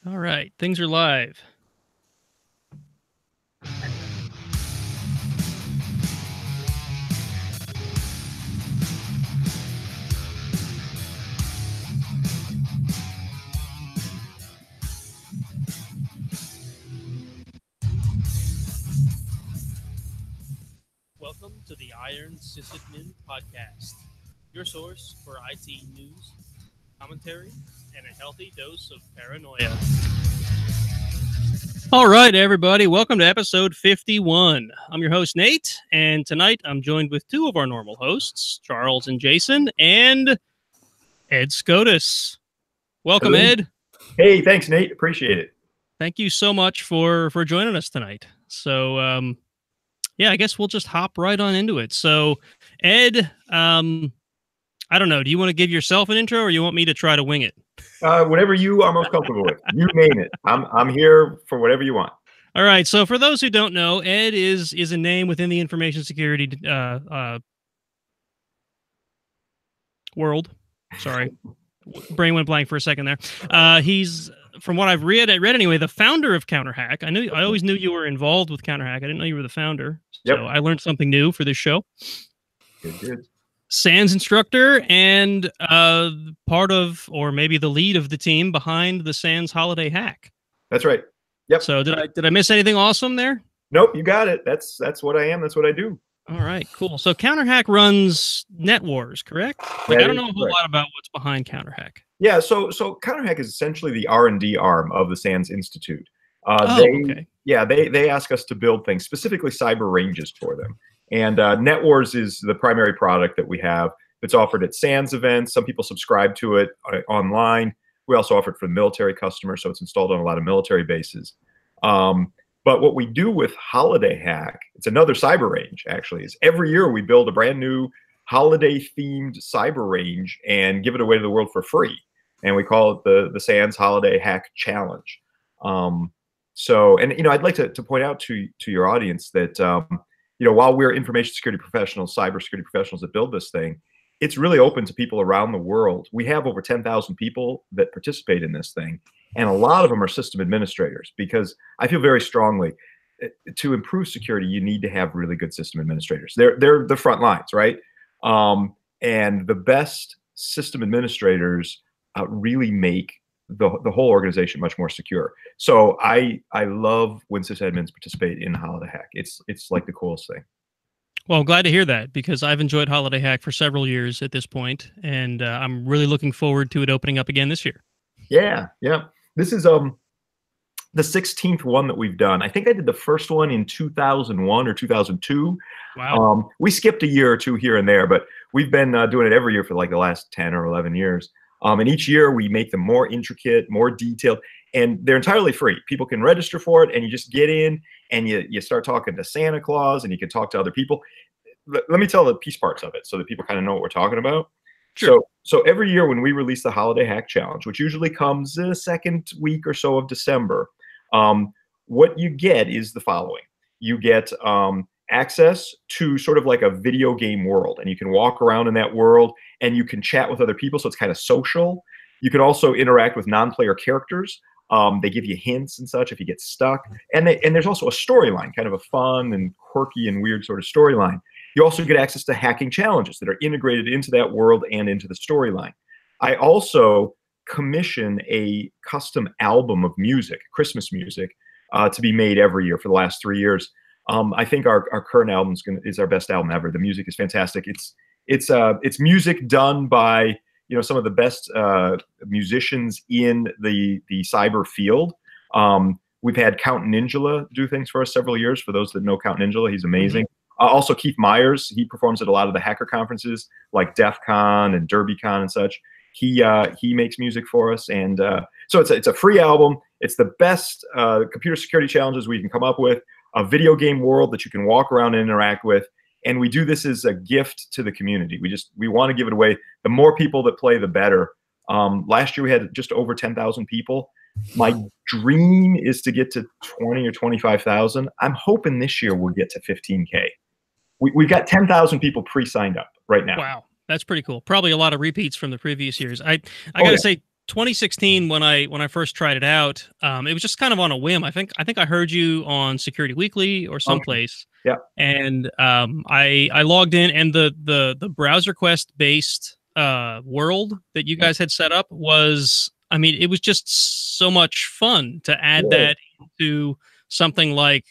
All right, things are live. Welcome to the Iron Sysadmin podcast, your source for IT news, commentary, and a healthy dose of paranoia. All right, everybody, welcome to episode 51. I'm your host, Nate, and tonight I'm joined with two of our normal hosts, Charles and Jason, and Ed Skoudis. Welcome, Hello. Ed. Hey, thanks, Nate. Appreciate it. Thank you so much for joining us tonight. So, yeah, I guess we'll just hop right on into it. So, Ed, I don't know. Do you want to give yourself an intro, or you want me to try to wing it? Whatever you are most comfortable with, you name it. I'm here for whatever you want. All right. So, for those who don't know, Ed is a name within the information security world. Sorry, brain went blank for a second there. He's, from what I've read anyway, the founder of CounterHack. I always knew you were involved with CounterHack. I didn't know you were the founder. So Yep. I learned something new for this show. Good. SANS instructor and part of, or maybe the lead of the team behind the SANS holiday hack. That's right. Yep. So did I miss anything awesome there? Nope, you got it. That's what I am. That's what I do. All right, cool. So CounterHack runs NetWars, correct? Like, I don't know a whole lot about what's behind CounterHack. Yeah. So CounterHack is essentially the R&D arm of the SANS Institute. Okay. Yeah, they ask us to build things, specifically cyber ranges for them. And NetWars is the primary product that we have. It's offered at SANS events. Some people subscribe to it online. We also offer it for the military customers, so it's installed on a lot of military bases. But what we do with Holiday Hack, it's another cyber range, actually, is every year we build a brand new holiday-themed cyber range and give it away to the world for free. And we call it the SANS Holiday Hack Challenge. So, and, I'd like to point out to your audience that, while we're information security professionals, cybersecurity professionals that build this thing, it's really open to people around the world. We have over 10,000 people that participate in this thing, and a lot of them are system administrators, because I feel very strongly to improve security, you need to have really good system administrators. They're the front lines, right? And the best system administrators really make the whole organization much more secure. So I love when sysadmins participate in Holiday Hack. It's like the coolest thing. Well, I'm glad to hear that, because I've enjoyed Holiday Hack for several years at this point, and I'm really looking forward to it opening up again this year. Yeah. This is the 16th one that we've done. I think I did the first one in 2001 or 2002. Wow. We skipped a year or two here and there, but we've been doing it every year for like the last 10 or 11 years. And each year we make them more intricate, more detailed, and they're entirely free. People can register for it, and you just get in and you start talking to Santa Claus, and you can talk to other people. Let me tell the piece parts of it so that people kind of know what we're talking about. Sure. So every year when we release the Holiday Hack Challenge, which usually comes the second week or so of December, what you get is the following. You get access to sort of like a video game world, and you can walk around in that world and you can chat with other people, so it's kind of social. You can also interact with non-player characters. They give you hints and such if you get stuck, and there's also a storyline, kind of a fun and quirky and weird sort of storyline. You also get access to hacking challenges that are integrated into that world and into the storyline. I also commission a custom album of music, Christmas music, to be made every year for the last 3 years. I think our current album is our best album ever. The music is fantastic. It's music done by some of the best musicians in the cyber field. We've had Count Ninjala do things for us several years. For those that know Count Ninjala, he's amazing. Mm-hmm. Also, Keith Myers, he performs at a lot of the hacker conferences like DEF CON and DerbyCon and such. He makes music for us, and so it's a free album. It's the best computer security challenges we can come up with. A video game world that you can walk around and interact with, and we do this as a gift to the community. We want to give it away. The more people that play, the better. Last year we had just over 10,000 people. My dream is to get to 20 or 25,000. I'm hoping this year we'll get to 15K. We've got 10,000 people pre-signed up right now. Wow, that's pretty cool. Probably a lot of repeats from the previous years. I gotta say, 2016 when I first tried it out, it was just kind of on a whim. I think I heard you on Security Weekly or Okay. someplace, Yeah. and I logged in, and the browser quest based world that you guys had set up was, I mean, it was just so much fun to add Yeah. that into something like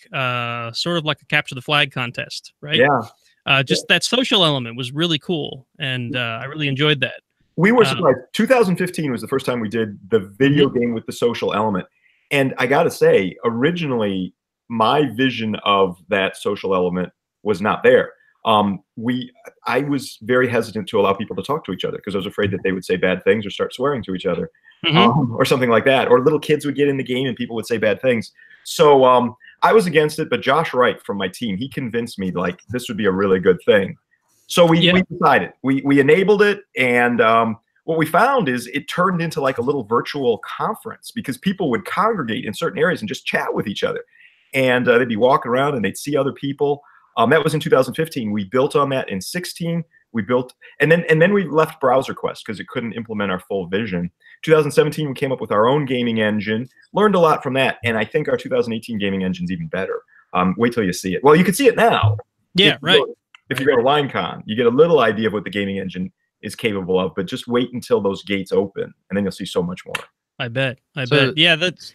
sort of like a capture the flag contest, right? Yeah. Just that social element was really cool, and I really enjoyed that. We were Um, surprised. 2015 was the first time we did the video mhm. game with the social element. And I got to say, originally, my vision of that social element was not there. I was very hesitant to allow people to talk to each other because I was afraid that they would say bad things or start swearing to each other, Mhm. or something like that. Or little kids would get in the game and people would say bad things. So I was against it. But Josh Wright from my team, he convinced me like this would be a really good thing. So Yeah. we decided we enabled it, and what we found is it turned into like a little virtual conference because people would congregate in certain areas and just chat with each other, and they'd be walking around and they'd see other people. That was in 2015. We built on that in 16. We built, and then we left BrowserQuest because it couldn't implement our full vision. 2017, we came up with our own gaming engine, learned a lot from that, and I think our 2018 gaming engine's even better. Wait till you see it. Well, you can see it now. Yeah. Right. If you go to LineCon, you get a little idea of what the gaming engine is capable of, but just wait until those gates open, and then you'll see so much more. I bet. I So- bet. Yeah, that's.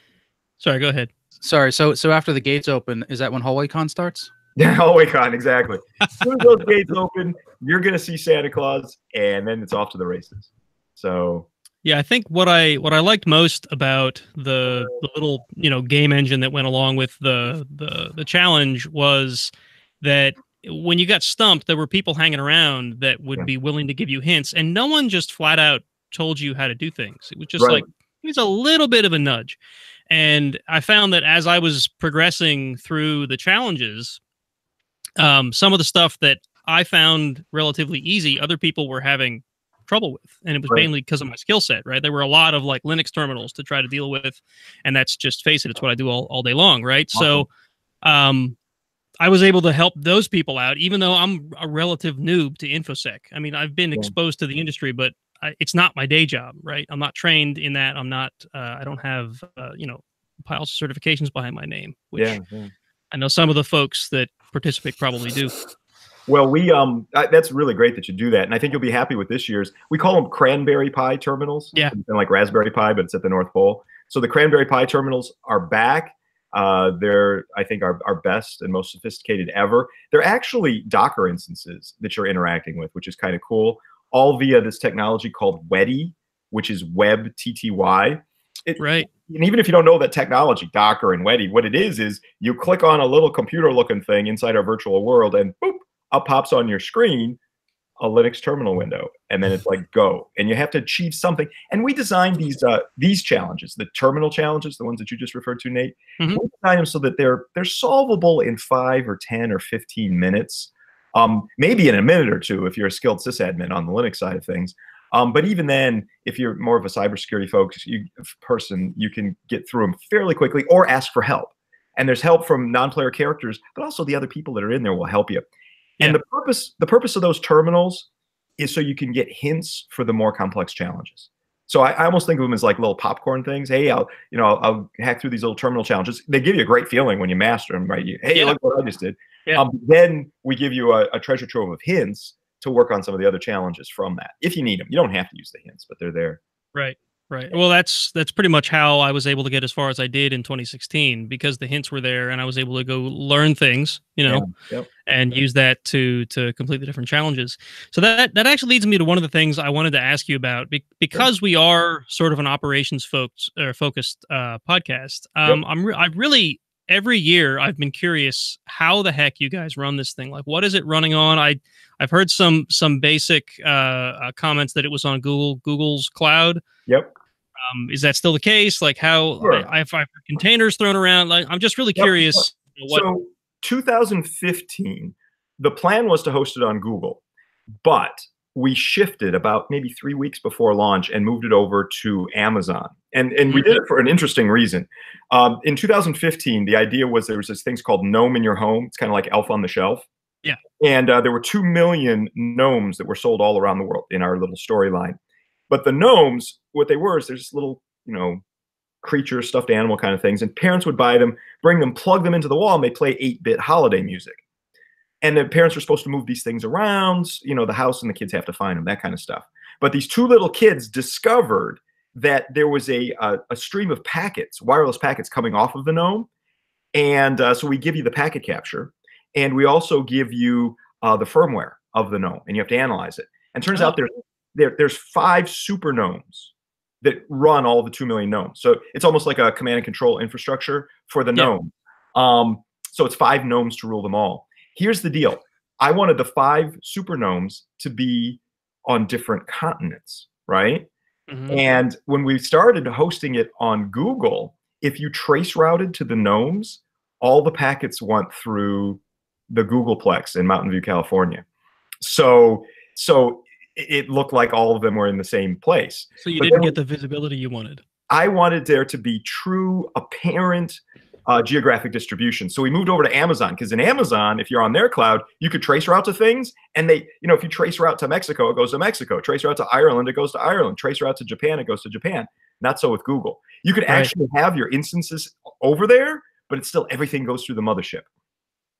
Sorry, go ahead. Sorry. So after the gates open, is that when HallwayCon starts? Yeah, HallwayCon, exactly. As soon as those gates open, you're going to see Santa Claus, and then it's off to the races. So Yeah, I think what I liked most about the little game engine that went along with the challenge was that when you got stumped, there were people hanging around that would Yeah. be willing to give you hints, and no one just flat out told you how to do things. It was just Right. like it was a little bit of a nudge. And I found that as I was progressing through the challenges, some of the stuff that I found relatively easy, other people were having trouble with, and it was Right. mainly because of my skill set. Right, there were a lot of like Linux terminals to try to deal with, and that's just face it, it's what I do all day long. Right, so I was able to help those people out, even though I'm a relative noob to InfoSec. I mean, I've been Yeah. exposed to the industry, but it's not my day job. Right, I'm not trained in that. I'm not. I don't have piles of certifications behind my name, which yeah. I know some of the folks that participate probably do. Well, that's really great that you do that, and I think you'll be happy with this year's. We call them Cranberry Pi terminals. Yeah. It's like Raspberry Pi, but it's at the North Pole. So the Cranberry Pi terminals are back. They're, I think, our best and most sophisticated ever. They're actually Docker instances that you're interacting with, which is kind of cool, all via this technology called WebTTY, which is Web TTY. Right. And even if you don't know that technology, Docker and WebTTY, what it is you click on a little computer-looking thing inside our virtual world, and boop, up pops on your screen a Linux terminal window, and then it's like go, and you have to achieve something. And we designed these challenges, the terminal challenges, the ones that you just referred to, Nate. Mhm. We designed them so that they're solvable in 5 or 10 or 15 minutes, maybe in a minute or two if you're a skilled sysadmin on the Linux side of things. But even then, if you're more of a cybersecurity person, you can get through them fairly quickly or ask for help. And there's help from non-player characters, but also the other people that are in there will help you. And the purpose of those terminals is so you can get hints for the more complex challenges. So I almost think of them as like little popcorn things. Hey, I'll hack through these little terminal challenges. They give you a great feeling when you master them, right? Look what I just did. Yeah. Then we give you a treasure trove of hints to work on some of the other challenges from that. If you need them, you don't have to use the hints, but they're there. Right. Well, that's pretty much how I was able to get as far as I did in 2016, because the hints were there, and I was able to go learn things, and use that to complete the different challenges. So that actually leads me to one of the things I wanted to ask you about, because we are sort of an operations focused podcast. I really every year I've been curious how the heck you guys run this thing. Like, what is it running on? I've heard some basic comments that it was on Google's cloud. Yep. Is that still the case? Like, how Sure. I've heard containers thrown around. Like, I'm just really curious. So 2015, the plan was to host it on Google, but we shifted about maybe 3 weeks before launch and moved it over to Amazon. And we did it for an interesting reason. In 2015, the idea was there was this things called Gnome in your home. It's kind of like Elf on the Shelf. Yeah. And there were 2 million gnomes that were sold all around the world in our little storyline. But the gnomes, what they were is they're just little, creature, stuffed animal kind of things. And parents would buy them, bring them, plug them into the wall, and they play 8-bit holiday music. And the parents were supposed to move these things around, the house, and the kids have to find them, that kind of stuff. But these two little kids discovered that there was a stream of packets, wireless packets coming off of the gnome. And so we give you the packet capture, and we also give you the firmware of the gnome, and you have to analyze it. And turns out there's 5 super gnomes that run all the 2 million gnomes. So it's almost like a command and control infrastructure for the gnome. So it's 5 gnomes to rule them all. Here's the deal. I wanted the 5 super gnomes to be on different continents, right? Mm-hmm. And when we started hosting it on Google, if you trace routed to the gnomes, all the packets went through the Googleplex in Mountain View, California. So it looked like all of them were in the same place. So you didn't get the visibility you wanted. I wanted there to be true, apparent geographic distribution. So we moved over to Amazon, because in Amazon, if you're on their cloud, you could trace route to things. And they, if you trace route to Mexico, it goes to Mexico. Trace route to Ireland, it goes to Ireland. Trace route to Japan, it goes to Japan. Not so with Google. You could actually have your instances over there, but it's still everything goes through the mothership.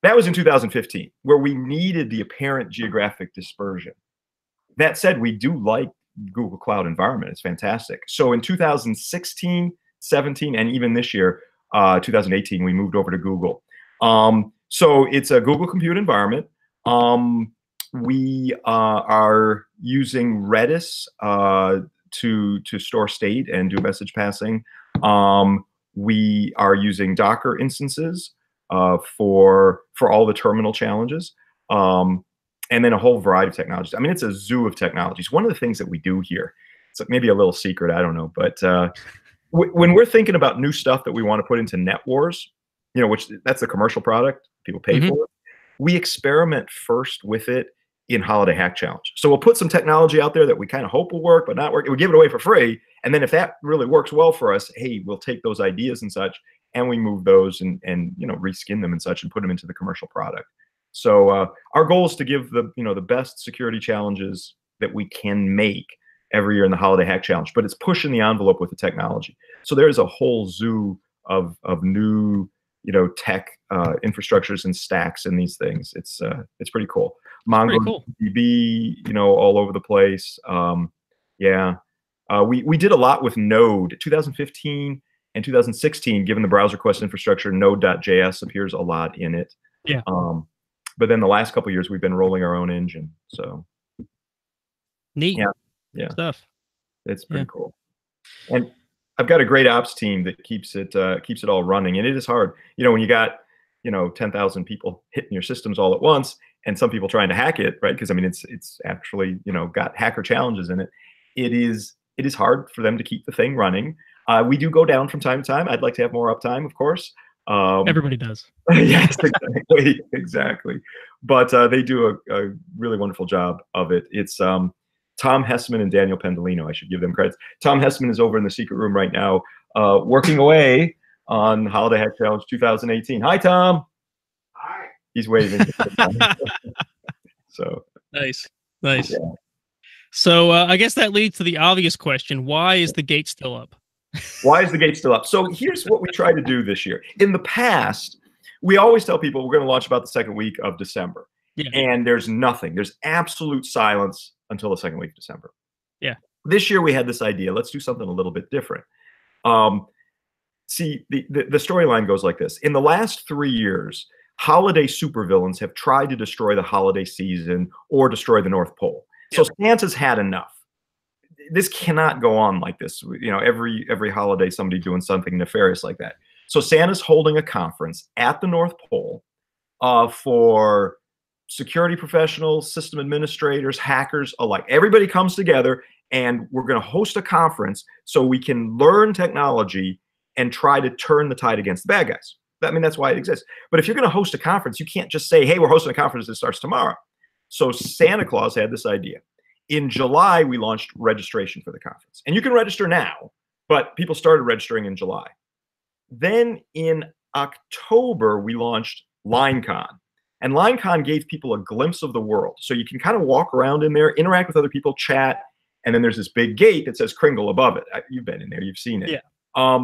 That was in 2015, where we needed the apparent geographic dispersion. That said, we do like Google Cloud environment. It's fantastic. So in 2016, 17, and even this year, 2018, we moved over to Google. So it's a Google Compute environment. We are using Redis to store state and do message passing. We are using Docker instances for all the terminal challenges, and then a whole variety of technologies. I mean, it's a zoo of technologies. One of the things that we do here, it's maybe a little secret, I don't know, but when we're thinking about new stuff that we want to put into NetWars, which that's the commercial product people pay for, we experiment first with it in Holiday Hack Challenge. So we'll put some technology out there that we kind of hope will work, but not work. We give it away for free. And then if that really works well for us, hey, we'll take those ideas and such, and we move those and reskin them and such and put them into the commercial product. So our goal is to give the best security challenges that we can make every year in the Holiday Hack Challenge, but it's pushing the envelope with the technology. So there is a whole zoo of new tech infrastructures and stacks in these things. It's pretty cool. MongoDB, all over the place. We did a lot with Node. 2015 and 2016, given the browser request infrastructure, Node.js appears a lot in it. Yeah. But then the last couple of years, we've been rolling our own engine. So neat. Yeah. Stuff. It's pretty cool. And I've got a great ops team that keeps it all running, and it is hard. When you got 10,000 people hitting your systems all at once, and some people trying to hack it, right? Because I mean, it's actually got hacker challenges in it. It is hard for them to keep the thing running. We do go down from time to time. I'd like to have more uptime, of course. Everybody does. Yes, exactly. But they do a really wonderful job of it. It's Tom Hessman and Daniel Pendolino. I should give them credit. Tom Hessman is over in the secret room right now, working away on Holiday Hack Challenge 2018. Hi, Tom. Hi. He's waving. So nice. Yeah. So I guess that leads to the obvious question: why is the gate still up? Why is the gate still up? So here's what we try to do this year. In the past, we always tell people we're going to launch about the second week of December. Yeah. And there's nothing. There's absolute silence until the second week of December. Yeah. This year we had this idea. Let's do something a little bit different. See, the storyline goes like this. In the last 3 years, holiday supervillains have tried to destroy the holiday season or destroy the North Pole. So Santa's had enough. This cannot go on like this. Every holiday somebody doing something nefarious like that. So Santa's holding a conference at the North Pole for security professionals, system administrators, hackers alike. Everybody comes together, and we're going to host a conference so we can learn technology and try to turn the tide against the bad guys. I mean, that's why it exists. But if you're going to host a conference, you can't just say, hey, we're hosting a conference that starts tomorrow. So Santa Claus had this idea. In July, we launched registration for the conference. And you can register now, but people started registering in July. Then in October, we launched LineCon. And LineCon gave people a glimpse of the world. So you can kind of walk around in there, interact with other people, chat, and then there's this big gate that says Kringle above it. You've been in there, you've seen it. Yeah.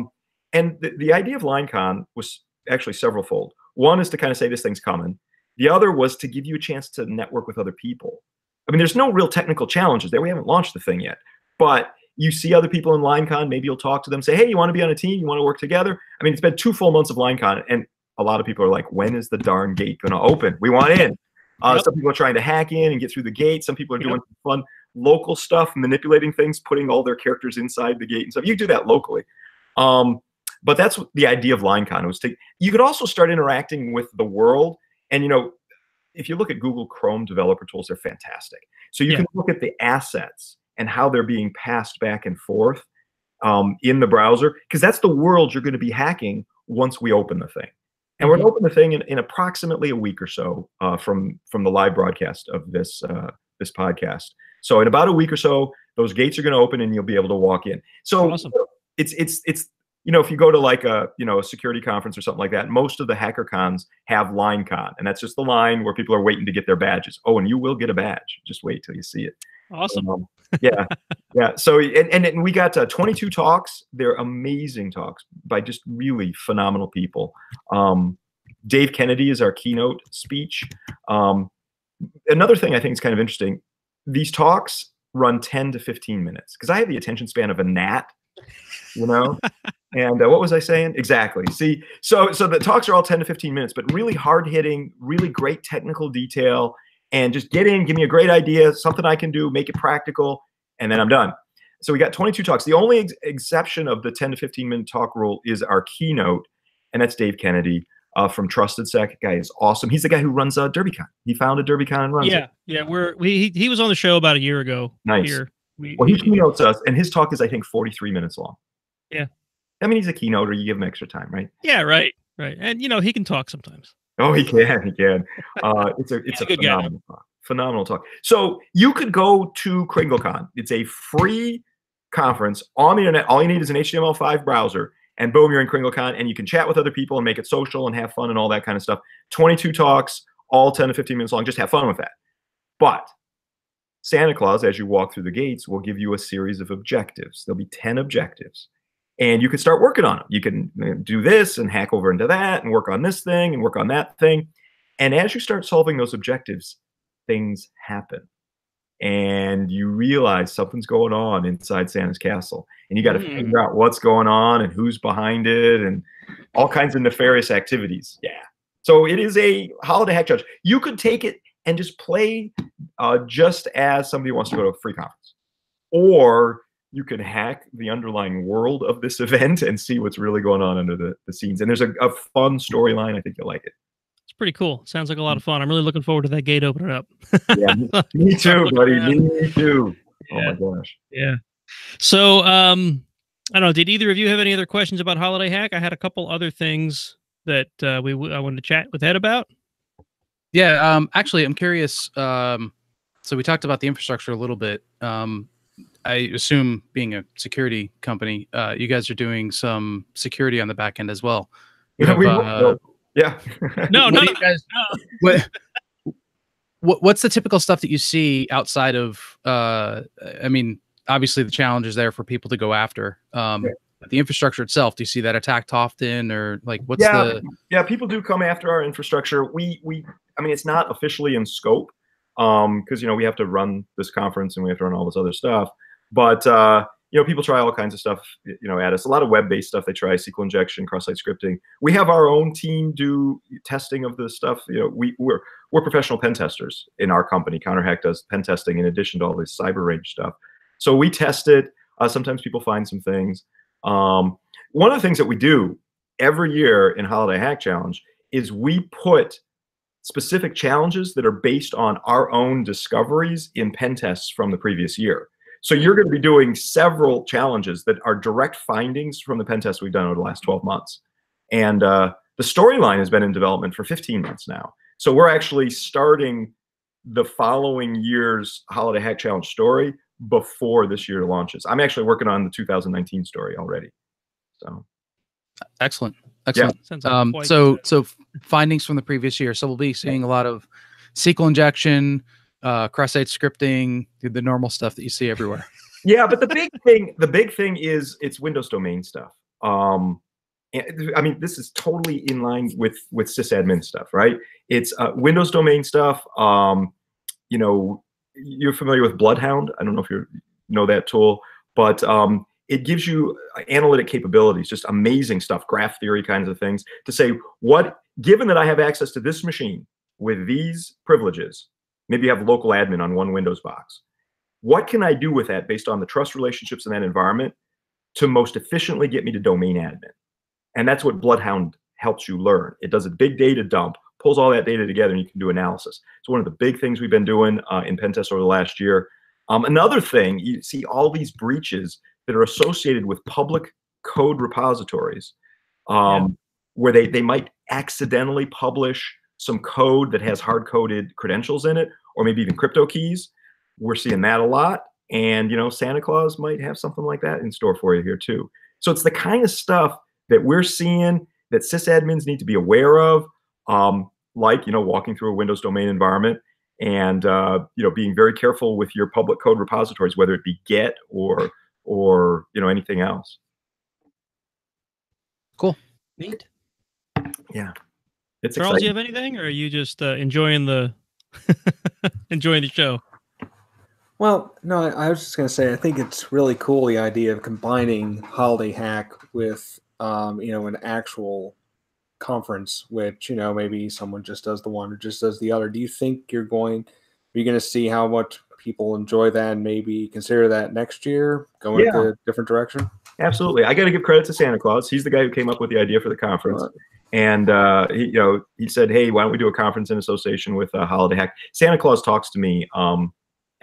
And the idea of LineCon was actually severalfold. One is to kind of say this thing's coming. The other was to give you a chance to network with other people. I mean, there's no real technical challenges there. We haven't launched the thing yet, but you see other people in LineCon, maybe you'll talk to them, say, hey, you want to be on a team? You want to work together? I mean, it's been 2 full months of LineCon, and a lot of people are like, when is the darn gate going to open? We want in. Some people are trying to hack in and get through the gate. Some people are doing fun local stuff, manipulating things, putting all their characters inside the gate and stuff. You do that locally. But that's what the idea of LineCon was. You could also start interacting with the world. And, you know, if you look at Google Chrome developer tools, they're fantastic. So you can look at the assets and how they're being passed back and forth in the browser, because that's the world you're going to be hacking once we open the thing. And we're going to open the thing in approximately a week or so from the live broadcast of this this podcast. So in about a week or so, those gates are going to open and you'll be able to walk in. So awesome. it's you know, if you go to like a security conference or something like that, most of the hacker cons have LineCon, and that's just the line where people are waiting to get their badges. Oh, and you will get a badge. Just wait till you see it. Awesome. Yeah. So and we got 22 talks. They're amazing talks by just really phenomenal people. Dave Kennedy is our keynote speech. Another thing I think is kind of interesting, these talks run 10 to 15 minutes because I have the attention span of a gnat, you know. And what was I saying? Exactly. See, so the talks are all 10 to 15 minutes, but really hard hitting, really great technical detail. And just get in, give me a great idea, something I can do, make it practical, and then I'm done. So we got 22 talks. The only exception of the 10 to 15 minute talk rule is our keynote, and that's Dave Kennedy from Trusted Sec. Guy is awesome. He's the guy who runs DerbyCon. He founded DerbyCon and runs it. Yeah. He was on the show about a year ago. Nice. Here. Well, he keynotes us, and his talk is, I think, 43 minutes long. Yeah. I mean, he's a keynoter. You give him extra time, right? Yeah, right. And, you know, he can talk sometimes. Oh, he can. He can. It's a good phenomenal talk. Phenomenal talk. So you could go to KringleCon. It's a free conference on the internet. All you need is an HTML5 browser, and boom, you're in KringleCon, and you can chat with other people and make it social and have fun and all that kind of stuff. 22 talks, all 10 to 15 minutes long. Just have fun with that. But Santa Claus, as you walk through the gates, will give you a series of objectives. There'll be 10 objectives. And you can start working on them. You can do this and hack over into that and work on this thing and work on that thing. And as you start solving those objectives, things happen. And you realize something's going on inside Santa's castle. And you got to figure out what's going on and who's behind it and all kinds of nefarious activities. Yeah. So it is a holiday hack challenge. You could take it and just play just as somebody wants to go to a free conference. Or you can hack the underlying world of this event and see what's really going on under the scenes. And there's a fun storyline. I think you'll like it. It's pretty cool. Sounds like a lot of fun. I'm really looking forward to that gate opening up. Yeah, me too, buddy. Me too. Yeah. Oh my gosh. Yeah. So, I don't know. Did either of you have any other questions about Holiday Hack? I had a couple other things that I wanted to chat with Ed about. Yeah. Actually, I'm curious. So we talked about the infrastructure a little bit. I assume, being a security company, you guys are doing some security on the back end as well. Yeah. No. What's the typical stuff that you see outside of? I mean, obviously the challenge is there for people to go after. The infrastructure itself. Do you see that attacked often, or like what's the? Yeah, people do come after our infrastructure. I mean, it's not officially in scope because we have to run this conference and we have to run all this other stuff. But people try all kinds of stuff, at us. A lot of web-based stuff they try, SQL injection, cross-site scripting. We have our own team do testing of this stuff. We're professional pen testers in our company. CounterHack does pen testing in addition to all this cyber range stuff. So we test it. Sometimes people find some things. One of the things that we do every year in Holiday Hack Challenge is we put specific challenges that are based on our own discoveries in pen tests from the previous year. So you're going to be doing several challenges that are direct findings from the pen tests we've done over the last 12 months. And the storyline has been in development for 15 months now. So we're actually starting the following year's Holiday Hack Challenge story before this year launches. I'm actually working on the 2019 story already. So excellent. Yeah. So findings from the previous year. So we'll be seeing a lot of SQL injection, cross-site scripting, the normal stuff that you see everywhere. Yeah, but the big thing is it's Windows domain stuff. I mean, this is totally in line with sysadmin stuff, right? It's Windows domain stuff. You know, you're familiar with Bloodhound. I don't know if you know that tool, but it gives you analytic capabilities, just amazing stuff, graph theory kinds of things to say, given that I have access to this machine with these privileges, maybe you have local admin on one Windows box. What can I do with that based on the trust relationships in that environment to most efficiently get me to domain admin? And that's what Bloodhound helps you learn. It does a big data dump, pulls all that data together, and you can do analysis. It's one of the big things we've been doing in pen test over the last year. Another thing, you see all these breaches that are associated with public code repositories, where they might accidentally publish some code that has hard-coded credentials in it, or maybe even crypto keys. We're seeing that a lot. And, you know, Santa Claus might have something like that in store for you here too. So it's the kind of stuff that we're seeing that sysadmins need to be aware of, like, you know, walking through a Windows domain environment and, you know, being very careful with your public code repositories, whether it be Git or you know, anything else. Cool. Neat. Yeah. It's Charles, exciting. you have anything, or are you just enjoying the enjoying the show? Well, no, I was just going to say, I think it's really cool, the idea of combining Holiday Hack with, you know, an actual conference, which, you know, maybe someone just does the one or just does the other. Do you think are you going to see how much people enjoy that and maybe consider that next year, going in a different direction? Absolutely. I got to give credit to Santa Claus. He's the guy who came up with the idea for the conference. And he said, hey, why don't we do a conference in association with Holiday Hack? Santa Claus talks to me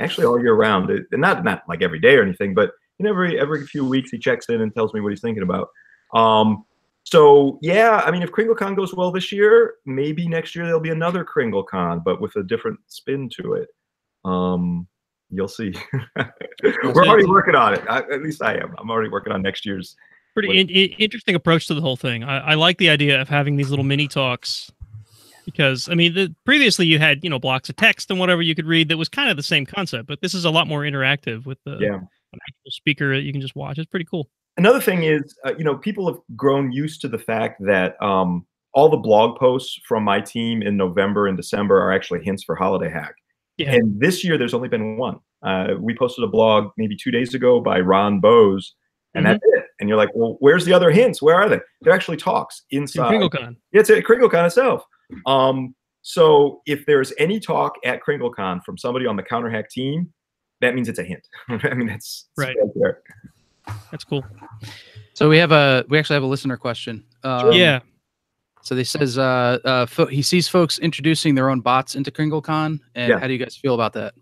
actually all year round. Not like every day or anything, but you know, every few weeks he checks in and tells me what he's thinking about. So yeah, I mean, if KringleCon goes well this year, maybe next year there'll be another KringleCon, but with a different spin to it. You'll see. We're already working on it. At least I am. I'm already working on next year's. Pretty interesting approach to the whole thing. I like the idea of having these little mini talks, because I mean, previously you had, you know, blocks of text and whatever you could read that was kind of the same concept, but this is a lot more interactive with an actual speaker that you can just watch. It's pretty cool. Another thing is, you know, people have grown used to the fact that all the blog posts from my team in November and December are actually hints for Holiday Hack. Yeah. And this year, there's only been one. We posted a blog maybe 2 days ago by Ron Bose, and that's it. And you're like, well, where's the other hints? Where are they? They're actually talks inside. KringleCon. Yeah, it's at KringleCon itself. So if there's any talk at KringleCon from somebody on the CounterHack team, that means it's a hint. I mean, that's right there. That's cool. So we actually have a listener question. Yeah. So they says he sees folks introducing their own bots into KringleCon, and how do you guys feel about that?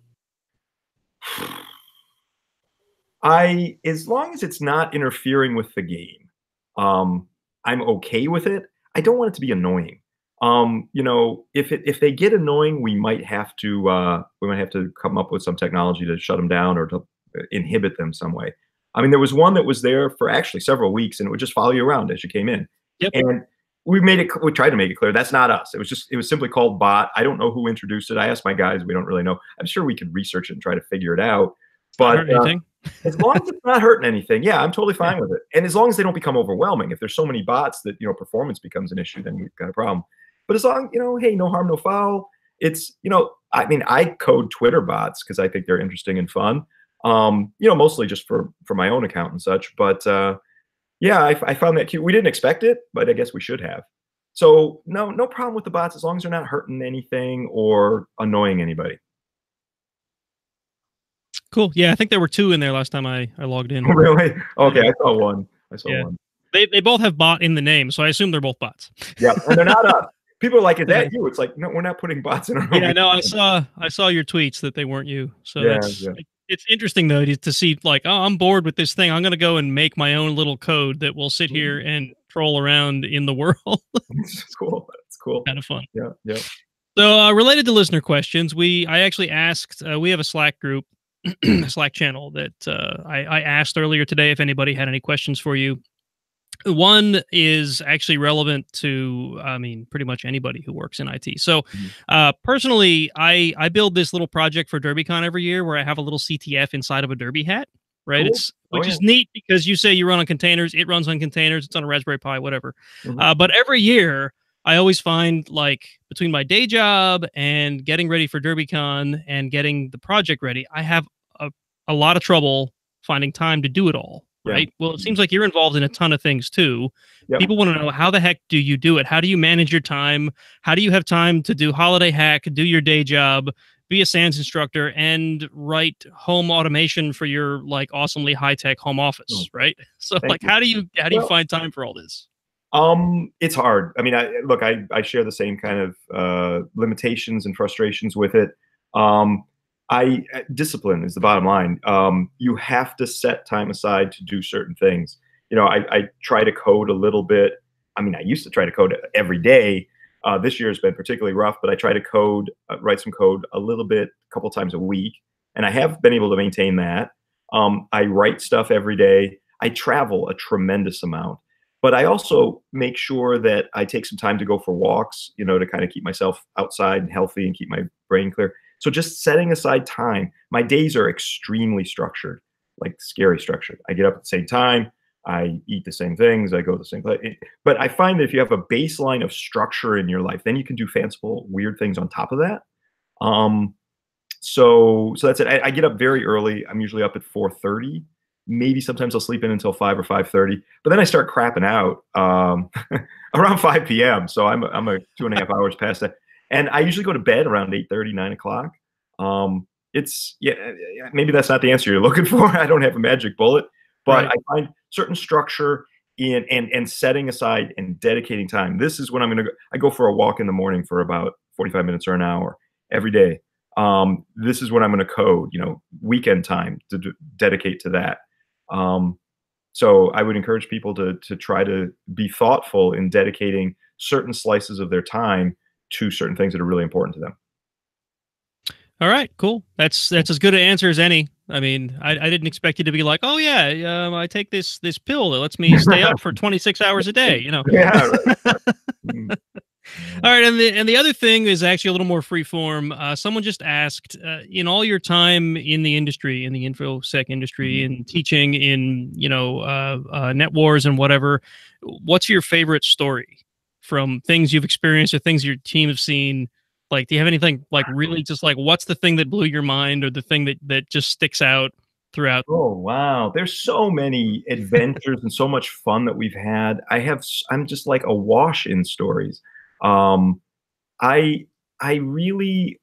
As long as it's not interfering with the game, I'm okay with it. I don't want it to be annoying. You know, if they get annoying, we might have to come up with some technology to shut them down or to inhibit them some way. I mean, there was one that was there for actually several weeks, and it would just follow you around as you came in. Yep. And we tried to make it clear that's not us. It was simply called bot. I don't know who introduced it. I asked my guys. We don't really know. I'm sure we could research it and try to figure it out. But as long as it's not hurting anything, yeah, I'm totally fine with it. And as long as they don't become overwhelming. If there's so many bots that, you know, performance becomes an issue, then we've got a problem. But as long, you know, hey, no harm, no foul. It's, you know, I mean, I code Twitter bots because I think they're interesting and fun. You know, mostly just for my own account and such. But yeah, I found that cute. We didn't expect it, but I guess we should have. So no problem with the bots as long as they're not hurting anything or annoying anybody. Cool. Yeah, I think there were 2 in there last time I logged in. Really? Okay, I saw one. One. They both have bot in the name, so I assume they're both bots. Yeah, and they're not us. People are like, "Is that you?" It's like, no, we're not putting bots in our. Yeah, no, I saw your tweets that they weren't you. So it's interesting though to see, like, oh, I'm bored with this thing. I'm gonna go and make my own little code that will sit here and troll around in the world. It's cool. It's cool. Kind of fun. Yeah. So related to listener questions, I actually asked. We have a Slack group. Slack channel that I asked earlier today if anybody had any questions for you. One is actually relevant to, I mean, pretty much anybody who works in IT. So personally, I build this little project for DerbyCon every year where I have a little CTF inside of a Derby hat. right? Cool. Which is neat because you say you run on containers. It runs on containers. It's on a Raspberry Pi, whatever. But every year, I always find like between my day job and getting ready for DerbyCon and getting the project ready, I have a lot of trouble finding time to do it all. Right. Yeah. Well, it seems like you're involved in a ton of things too. Yep. People want to know, how the heck do you do it? How do you manage your time? How do you have time to do Holiday Hack, do your day job, be a SANS instructor, and write home automation for your like awesomely high-tech home office, right? So like, how do you find time for all this? It's hard. I mean, I share the same kind of limitations and frustrations with it. Discipline is the bottom line. You have to set time aside to do certain things. You know, I try to code a little bit. I mean, I used to try to code every day. This year has been particularly rough, but I try to write some code a little bit, a couple times a week. And I have been able to maintain that. I write stuff every day. I travel a tremendous amount, but I also make sure that I take some time to go for walks, you know, to kind of keep myself outside and healthy and keep my brain clear. So just setting aside time. My days are extremely structured, like scary structured. I get up at the same time. I eat the same things. I go to the same place. But I find that if you have a baseline of structure in your life, then you can do fanciful, weird things on top of that. So that's it. I get up very early. I'm usually up at 4:30. Maybe sometimes I'll sleep in until 5 or 5:30. But then I start crapping out around 5 p.m. So I'm a 2.5 hours past that. And I usually go to bed around 8:30, 9 o'clock. Maybe that's not the answer you're looking for. I don't have a magic bullet, but I find certain structure in and setting aside and dedicating time. This is when I'm going to go. I go for a walk in the morning for about 45 minutes or an hour every day. This is when I'm going to code, you know, weekend time to dedicate to that. So I would encourage people to try to be thoughtful in dedicating certain slices of their time to certain things that are really important to them. All right, cool. That's as good an answer as any. I mean, I didn't expect you to be like, oh yeah, I take this pill that lets me stay up for 26 hours a day, you know? Yeah. Right. All right, and the other thing is actually a little more free form. Someone just asked, in all your time in the industry, in the InfoSec industry, in teaching, in net wars and whatever, what's your favorite story from things you've experienced or things your team have seen? Like, do you have anything like really just like, what's the thing that blew your mind or the thing that just sticks out throughout? Oh, wow. There's so many adventures and so much fun that we've had. I'm just like awash in stories. I really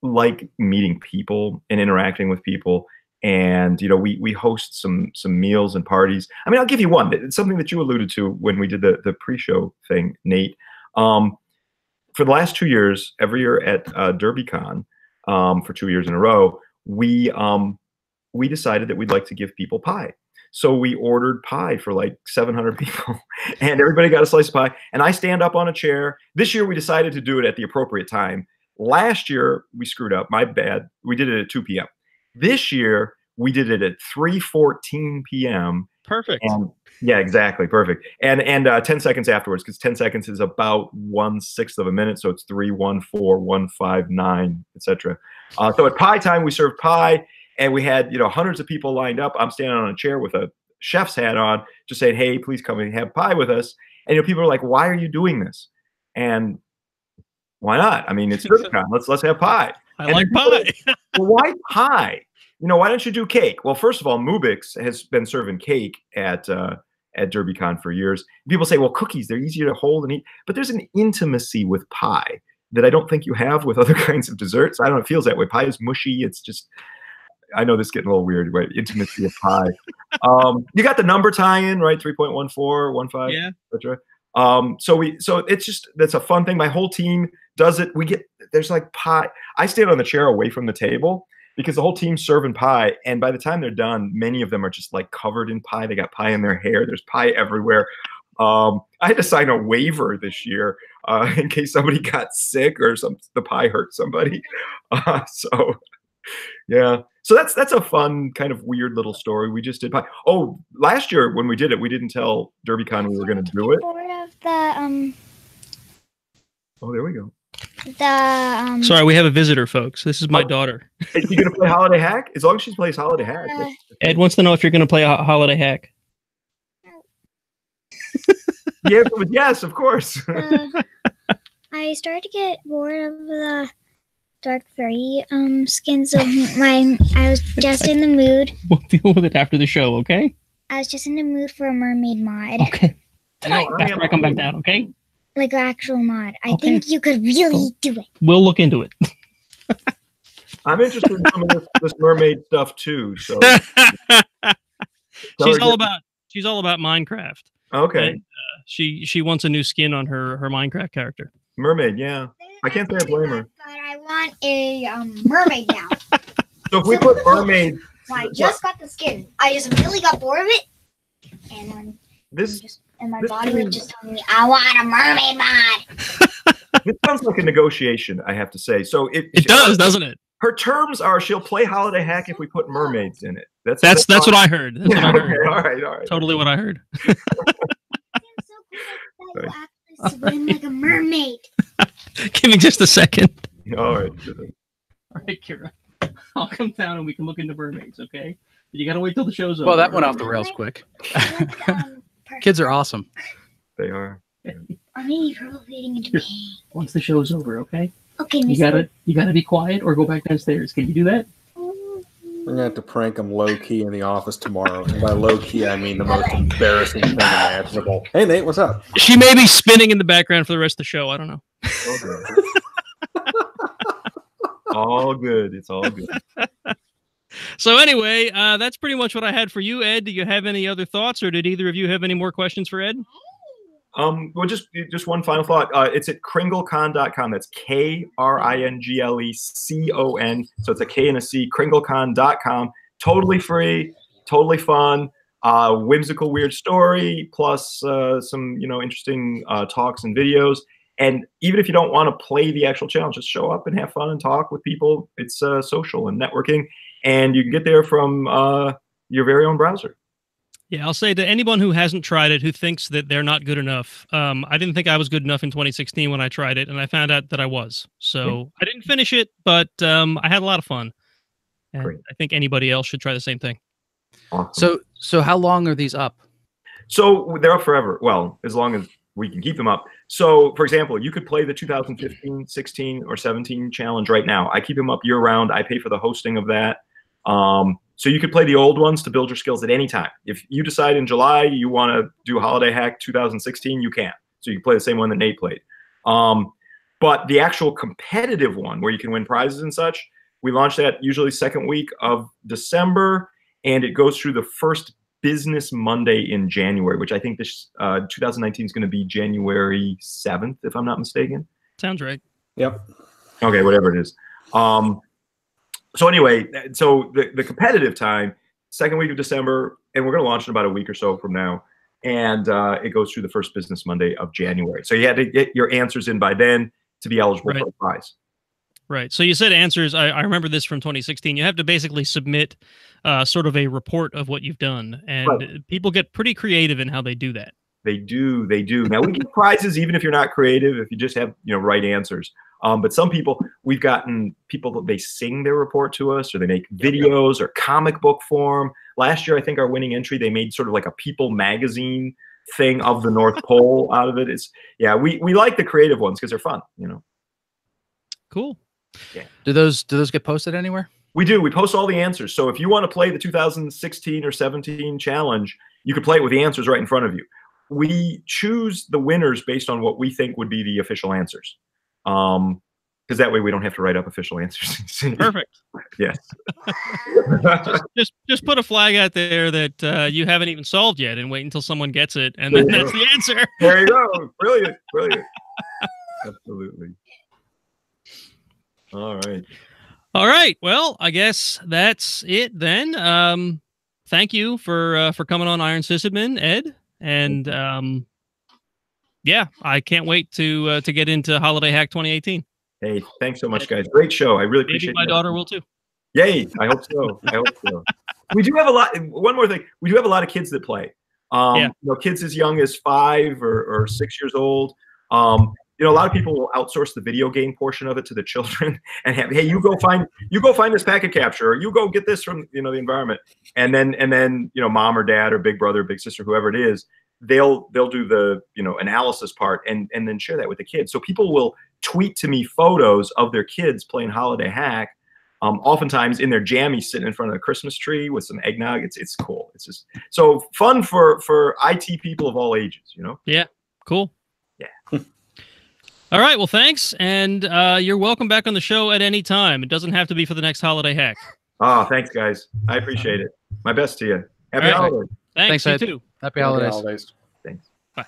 like meeting people and interacting with people. And, you know, we host some meals and parties. I mean, I'll give you one. It's something that you alluded to when we did the pre-show thing, Nate. For the last 2 years, every year at DerbyCon, for 2 years in a row, we decided that we'd like to give people pie. So we ordered pie for like 700 people, and everybody got a slice of pie. And I stand up on a chair. This year, we decided to do it at the appropriate time. Last year, we screwed up. My bad. We did it at 2 p.m. This year, we did it at 3:14 p.m. Perfect. And, yeah, exactly. Perfect. And 10 seconds afterwards, because 10 seconds is about 1/6 of a minute. So it's 3, 1, 4, 1, 5, 9, etc. So at pie time, we served pie. And we had, hundreds of people lined up. I'm standing on a chair with a chef's hat on, just saying, hey, please come and have pie with us. And, people are like, why are you doing this? And why not? I mean, it's DerbyCon. Let's have pie. I like pie. Well, why pie? Why don't you do cake? Well, first of all, Mubix has been serving cake at DerbyCon for years. People say, well, cookies, they're easier to hold and eat. But there's an intimacy with pie that I don't think you have with other kinds of desserts. I don't know, it feels that way. Pie is mushy. It's just... I know this is getting a little weird, right? Intimacy of pie. You got the number tie-in, right? 3.14, 15, etc. So that's a fun thing. My whole team does it. There's like pie. I stand on the chair away from the table because the whole team's serving pie. And by the time they're done, many of them are just like covered in pie. They got pie in their hair. There's pie everywhere. I had to sign a waiver this year in case somebody got sick or the pie hurt somebody. Yeah. So that's a fun kind of weird little story. We just did pie. Oh, last year when we did it, we didn't tell DerbyCon we were going to do it. Of the, Oh, there we go. Sorry, we have a visitor, folks. This is my daughter. Is she gonna play Holiday Hack? As long as she plays Holiday Hack. Ed wants to know if you're going to play a Holiday Hack. The answer was yes, of course. I started to get bored of the Dark Fairy skin, so I was just in the mood. We'll deal with it after the show, okay? I was just in the mood for a mermaid mod. Okay. After I come back down, okay? Like an actual mod. I think you could really do it. We'll look into it. I'm interested in some of this mermaid stuff too. So she's all about Minecraft. Okay. And, she wants a new skin on her Minecraft character. Mermaid, yeah. I can't say I blame her. But I want a mermaid now. So if we put mermaid, I just got the skin. I just really got bored of it, and my body was just telling me I want a mermaid mod. This sounds like a negotiation, I have to say. So it does, doesn't it? Her terms are she'll play Holiday Hack if we put mermaids in it. That's what I heard. That's what I heard. Okay, all right. Totally what I heard. It's so cool that you actually swim like a mermaid. Give me just a second. All right. All right, Kira. I'll come down and we can look into mermaids, okay? But you gotta wait till the show's over. Well, that went off the rails quick. Kids are awesome. They are. Or maybe purple fading into pain. Once the show's over, okay? Okay, you gotta be quiet or go back downstairs. Can you do that? We're gonna have to prank him low key in the office tomorrow. And by low key, I mean the most embarrassing thing imaginable. Hey Nate, what's up? She may be spinning in the background for the rest of the show. I don't know. All good. It's all good. So anyway, that's pretty much what I had for you, Ed. Do you have any other thoughts, or did either of you have any more questions for Ed? Well, just one final thought. It's at kringlecon.com. That's KRINGLECON. So it's a K and a C, kringlecon.com. Totally free, totally fun, whimsical, weird story, plus some, interesting talks and videos. And even if you don't want to play the actual challenge, just show up and have fun and talk with people. It's social and networking, and you can get there from your very own browser. Yeah, I'll say to anyone who hasn't tried it, who thinks that they're not good enough, I didn't think I was good enough in 2016 when I tried it, and I found out that I was. So I didn't finish it, but I had a lot of fun. And great. I think anybody else should try the same thing. Awesome. So how long are these up? So they're up forever. Well, as long as we can keep them up. So, for example, you could play the 2015, 16, or 17 challenge right now. I keep them up year-round. I pay for the hosting of that. So you could play the old ones to build your skills at any time. If you decide in July you want to do Holiday Hack 2016, you can. So you can play the same one that Nate played. But the actual competitive one where you can win prizes and such, we launch that usually second week of December, and it goes through the first business Monday in January, which I think this 2019 is going to be January 7th, if I'm not mistaken. Sounds right. Yep. Okay, whatever it is. So anyway, so the competitive time, second week of December, and we're going to launch in about a week or so from now, and it goes through the first business Monday of January. So you had to get your answers in by then to be eligible for a prize. Right. So you said answers. I remember this from 2016. You have to basically submit sort of a report of what you've done, and people get pretty creative in how they do that. They do. They do. Now we give prizes even if you're not creative, if you just have right answers. But some people, we've gotten people that they sing their report to us, or they make videos or comic book form. Last year, I think our winning entry, they made sort of like a People magazine thing of the North Pole out of it. We like the creative ones because they're fun. Cool. Yeah. Do those get posted anywhere? We do. We post all the answers. So if you want to play the 2016 or 17 challenge, you can play it with the answers right in front of you. We choose the winners based on what we think would be the official answers. Because that way we don't have to write up official answers. Perfect. Yes. just put a flag out there that you haven't even solved yet, and wait until someone gets it, and then that's the answer. There you go. Brilliant. Brilliant. Absolutely. All right. All right. Well, I guess that's it then. Thank you for coming on Iron Sysadmin, Ed, and yeah, I can't wait to get into Holiday Hack 2018. Hey, thanks so much, guys. Great show. I really appreciate it. Maybe my daughter will too. Yay! I hope so. I hope so. We do have a lot. One more thing. We do have a lot of kids that play. Kids as young as 5 or 6 years old. a lot of people will outsource the video game portion of it to the children and have, hey, you go find this packet capture, or you go get this from, the environment. And then, mom or dad or big brother, big sister, whoever it is, they'll do the, analysis part and then share that with the kids. So people will tweet to me photos of their kids playing Holiday Hack, oftentimes in their jammies sitting in front of the Christmas tree with some eggnog. It's cool. It's just so fun for IT people of all ages, Yeah. Cool. Yeah. All right. Well, thanks. And you're welcome back on the show at any time. It doesn't have to be for the next Holiday Hack. Oh, thanks, guys. I appreciate it. My best to you. Happy holidays. Thanks, you Ed. too. Happy holidays. Thanks. Bye.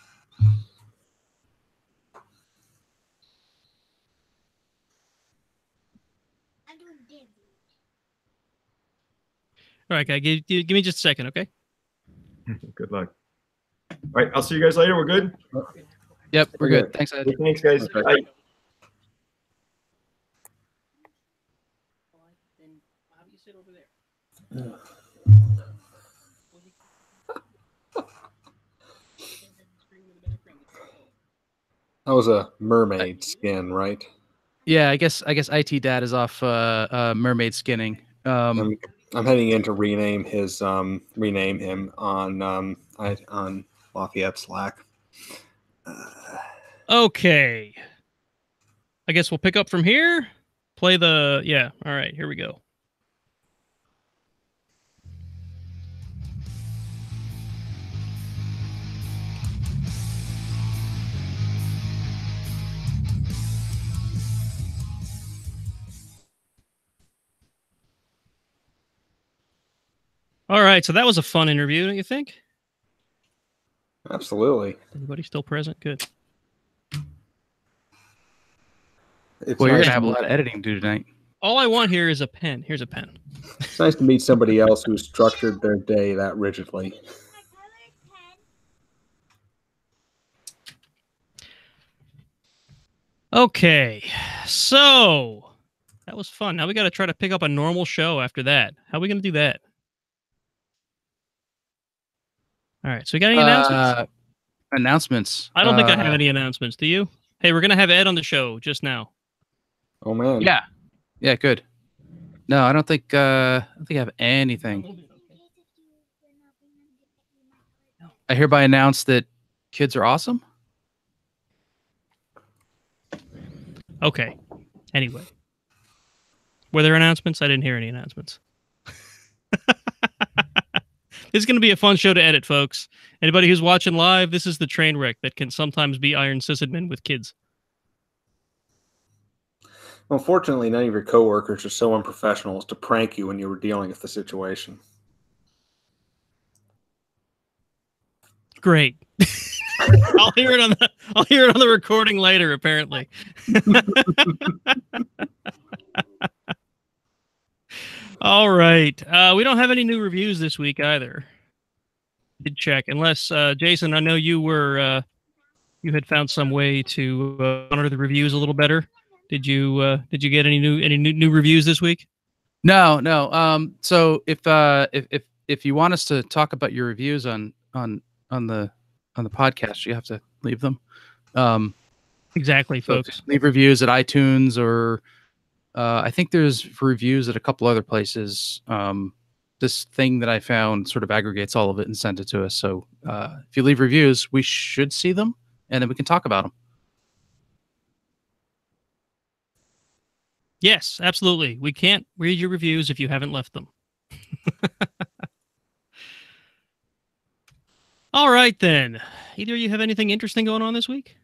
All right, guy. Give me just a second, okay? Good luck. All right, I'll see you guys later. We're good? Yep, we're good. Thanks, Ed. Thanks, guys. Okay. Bye. That was a mermaid skin, right? Yeah, I guess IT Dad is off mermaid skinning. I'm heading in to rename him on Lafayette Slack. Okay. I guess we'll pick up from here. Play the All right, here we go. All right, so that was a fun interview, don't you think? Absolutely. Everybody still present? Good. It's Well, you're nice gonna have a to- lot of editing to do tonight. All I want here is a pen. Here's a pen. It's nice to meet somebody else who structured their day that rigidly. Okay, so that was fun. Now we got to try to pick up a normal show after that. How are we going to do that? All right, so we got any announcements? Announcements. I don't think I have any announcements. Do you? Hey, we're going to have Ed on the show just now. Oh man. Yeah, good. No, I don't think I have anything. I hereby announce that kids are awesome. Okay. Anyway. Were there announcements? I didn't hear any announcements. This is going to be a fun show to edit, folks. Anybody who's watching live, this is the train wreck that can sometimes be Iron Sysadmin with kids. Unfortunately, none of your coworkers are so unprofessional as to prank you when you were dealing with the situation. Great. I'll hear it on the recording later, apparently. All right. We don't have any new reviews this week either. Did check, unless Jason, I know you had found some way to honor the reviews a little better. Did you get any new reviews this week? No. So if you want us to talk about your reviews on the podcast, you have to leave them. Exactly, folks. So leave reviews at iTunes, or I think there's reviews at a couple other places. This thing that I found sort of aggregates all of it and sent it to us. So if you leave reviews, we should see them, and then we can talk about them. Yes, absolutely. We can't read your reviews if you haven't left them. All right, then. Either of you have anything interesting going on this week?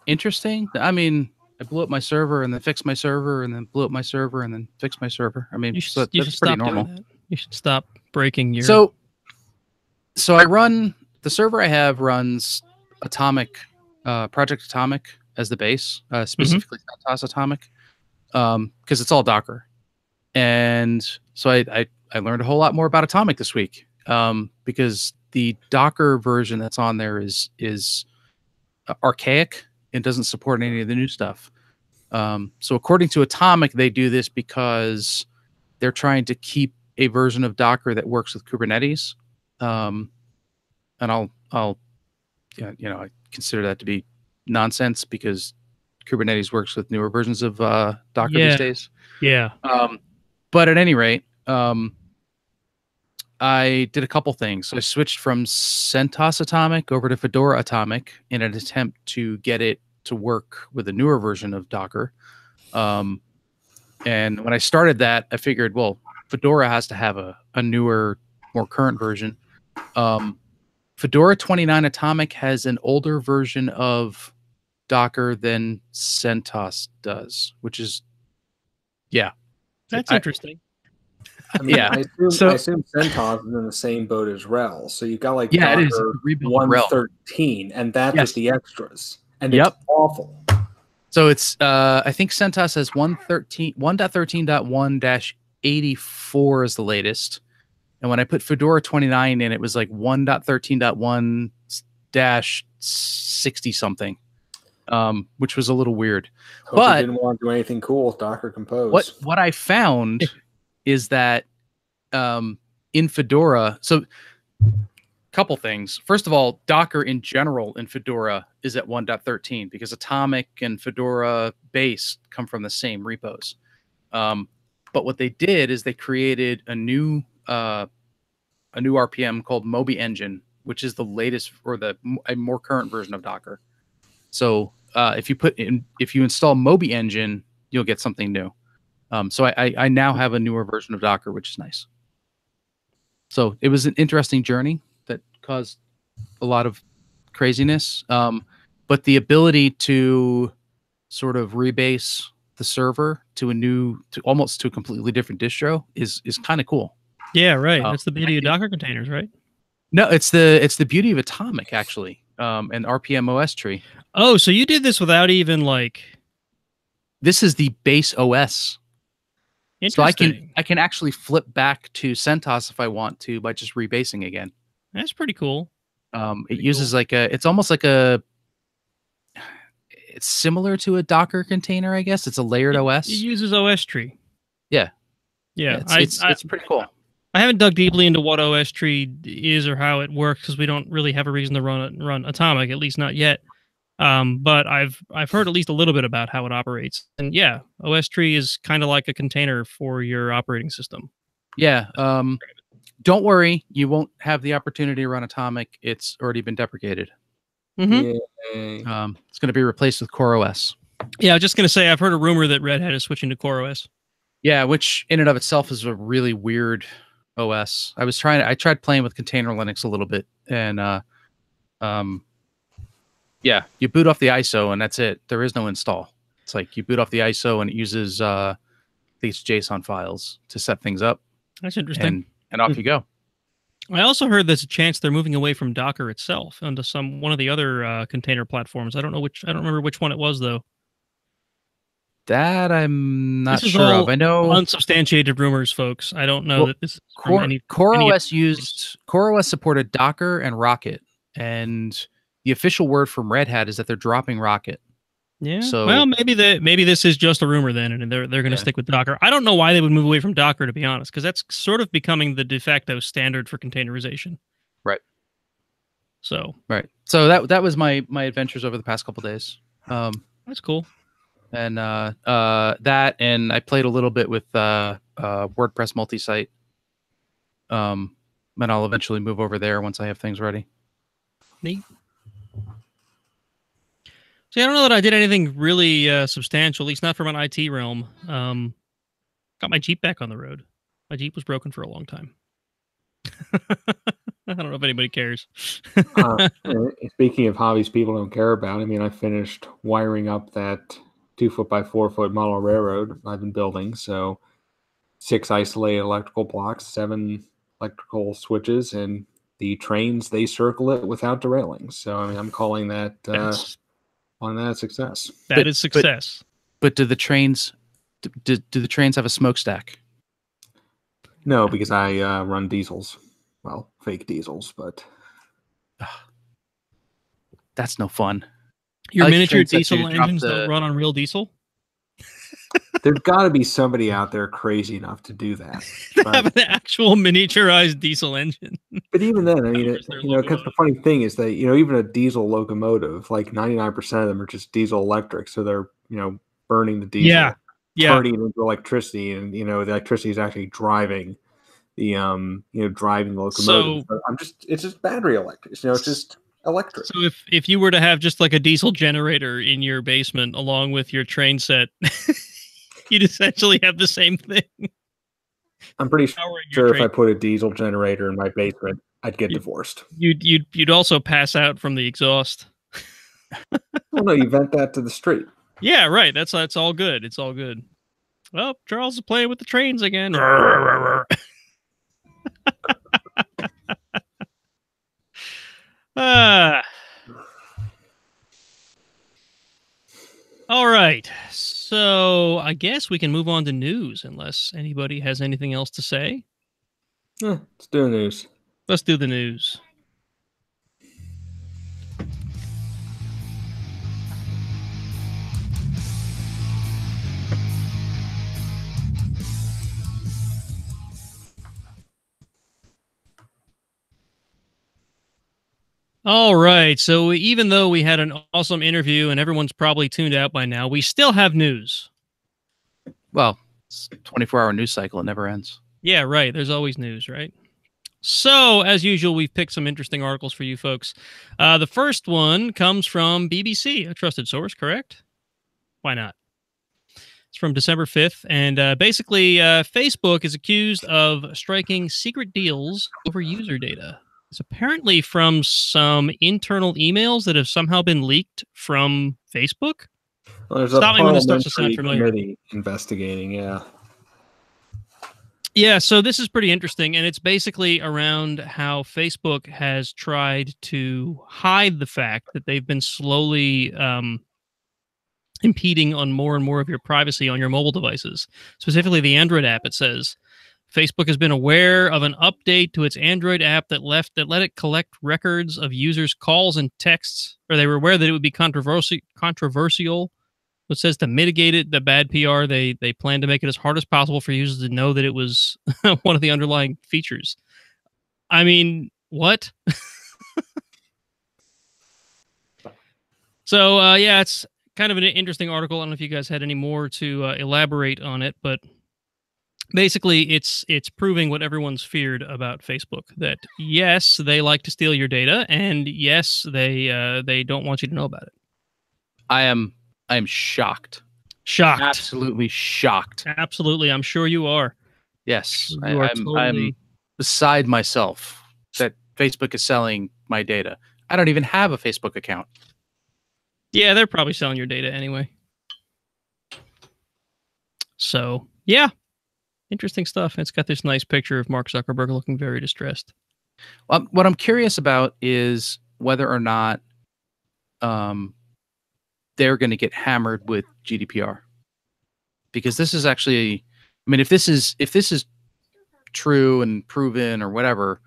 Interesting. I mean, I blew up my server and then fixed my server and then blew up my server and then fixed my server. I mean, You that's should pretty stop normal. doing that. You should stop breaking your... So I run, the server I have runs Atomic, Project Atomic as the base, specifically CentOS Atomic, because it's all Docker. And so I learned a whole lot more about Atomic this week, because the Docker version that's on there is archaic and doesn't support any of the new stuff. So according to Atomic, they do this because they're trying to keep a version of Docker that works with Kubernetes. and I'll I consider that to be nonsense because Kubernetes works with newer versions of Docker these days. Yeah. But at any rate, I did a couple things. So I switched from CentOS Atomic over to Fedora Atomic in an attempt to get it to work with a newer version of Docker. And when I started that, I figured, well, Fedora has to have a newer, more current version. Fedora 29 Atomic has an older version of Docker than CentOS does, which is, that's interesting. I mean, I assume CentOS is in the same boat as RHEL. So you've got like it is Docker rebuilt 113, and that's with the extras. And it's awful. So it's I think CentOS has 1.13.1-84 is the latest. And when I put Fedora 29 in, it was like 1.13.1-60 something, which was a little weird. But you didn't want to do anything cool with Docker Compose. What I found is that in Fedora, so couple things. First of all, Docker in general in Fedora is at 1.13 because Atomic and Fedora base come from the same repos. But what they did is they created a new RPM called Moby Engine, which is the latest or a more current version of Docker. So if you install Moby Engine, you'll get something new. So I now have a newer version of Docker, which is nice. So it was an interesting journey that caused a lot of craziness. But the ability to sort of rebase the server to almost to a completely different distro is kind of cool. Yeah, right. That's the beauty of Docker containers, right? No, it's the beauty of Atomic actually, and RPM OS tree. Oh, so you did this without even like. This is the base OS. So I can actually flip back to CentOS if I want to by just rebasing again. That's pretty cool. It uses like it's almost like it's similar to a Docker container, I guess. It's a layered OS. It uses OS tree. Yeah. It's pretty cool. I haven't dug deeply into what OS tree is or how it works because we don't really have a reason to run Atomic, at least not yet. But I've heard at least a little bit about how it operates. And yeah, OS tree is kind of like a container for your operating system. Yeah. Don't worry, you won't have the opportunity to run Atomic. It's already been deprecated. Mm-hmm. It's going to be replaced with CoreOS. Yeah, I was just going to say, I've heard a rumor that Red Hat is switching to CoreOS. Yeah, which in and of itself is a really weird OS. I tried playing with container Linux a little bit, and you boot off the ISO and that's it. There is no install. It's like you boot off the ISO and it uses these JSON files to set things up. That's interesting. And off you go. I also heard there's a chance they're moving away from Docker itself onto one of the other container platforms. I don't remember which one it was though. That I'm not sure of. I know unsubstantiated rumors, folks. I don't know that this is CoreOS supported Docker and Rocket, and the official word from Red Hat is that they're dropping Rocket. Yeah. So well, maybe this is just a rumor then, and they're going to stick with Docker. I don't know why they would move away from Docker, to be honest, because that's sort of becoming the de facto standard for containerization. Right. So that was my adventures over the past couple days. That's cool. And that, and I played a little bit with WordPress multi-site. And I'll eventually move over there once I have things ready. Neat. See, I don't know that I did anything really substantial, at least not from an IT realm. Got my Jeep back on the road. My Jeep was broken for a long time. I don't know if anybody cares. Speaking of hobbies people don't care about, I mean, I finished wiring up that 2-foot by 4-foot model railroad I've been building. So 6 isolated electrical blocks, 7 electrical switches, and the trains, they circle it without derailing. So I mean, I'm calling that a success. That is success. But do the trains have a smokestack? No, because I run diesels. Well, fake diesels, but that's no fun. Your miniature diesel engines don't run on real diesel? There's got to be somebody out there crazy enough to do that. To have an actual miniaturized diesel engine. But even then, I mean, because the funny thing is that, even a diesel locomotive, like 99% of them are just diesel electric. So they're, burning the diesel, turning it into electricity, and, the electricity is actually driving the, driving the locomotive. So, it's just battery electric. It's just electric. So if you were to have just like a diesel generator in your basement along with your train set, you'd essentially have the same thing. I'm pretty sure if I put a diesel generator in my basement, I'd get divorced. You'd also pass out from the exhaust. Well, no, you vent that to the street. Yeah, right. That's all good. It's all good. Well, Charles is playing with the trains again. All right. So I guess we can move on to news unless anybody has anything else to say. Let's do the news. Let's do the news. All right. So even though we had an awesome interview and everyone's probably tuned out by now, we still have news. Well, it's a 24-hour news cycle. It never ends. Yeah, right. There's always news, right? So, as usual, we've picked some interesting articles for you folks. The first one comes from BBC, a trusted source, correct? Why not? It's from December 5th, and basically, Facebook is accused of striking secret deals over user data. It's apparently from some internal emails that have somehow been leaked from Facebook. Well, there's Stop me when this starts to sound familiar. Committee investigating, yeah. Yeah, so this is pretty interesting, and it's basically around how Facebook has tried to hide the fact that they've been slowly impeding on more and more of your privacy on your mobile devices. Specifically, the Android app, it says. Facebook has been aware of an update to its Android app that let it collect records of users' calls and texts, or they were aware that it would be controversial. It says to mitigate the bad PR, they plan to make it as hard as possible for users to know that it was one of the underlying features. I mean, what? So, yeah, it's kind of an interesting article. I don't know if you guys had any more to elaborate on it, but basically, it's proving what everyone's feared about Facebook, that yes, they like to steal your data, and yes, they don't want you to know about it. I am shocked. Shocked. Absolutely shocked. Absolutely. I'm sure you are. Yes. I'm beside myself that Facebook is selling my data. I don't even have a Facebook account. Yeah, they're probably selling your data anyway. So, yeah. Interesting stuff. It's got this nice picture of Mark Zuckerberg looking very distressed. What I'm curious about is whether or not they're going to get hammered with GDPR, because this is actually, I mean, if this is true and proven or whatever,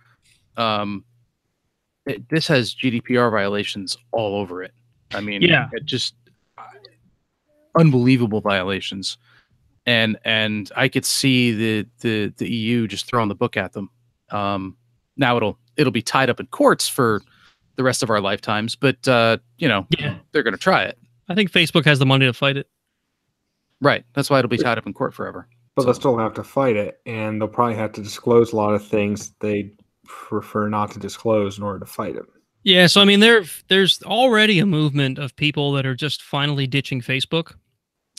this has GDPR violations all over it. I mean, yeah, it just unbelievable violations. And I could see the EU just throwing the book at them. Now it'll be tied up in courts for the rest of our lifetimes, but they're going to try it. I think Facebook has the money to fight it. Right. That's why it'll be tied up in court forever. But they'll still have to fight it, and they'll probably have to disclose a lot of things they prefer not to disclose in order to fight it. Yeah, so I mean, there's already a movement of people that are just finally ditching Facebook.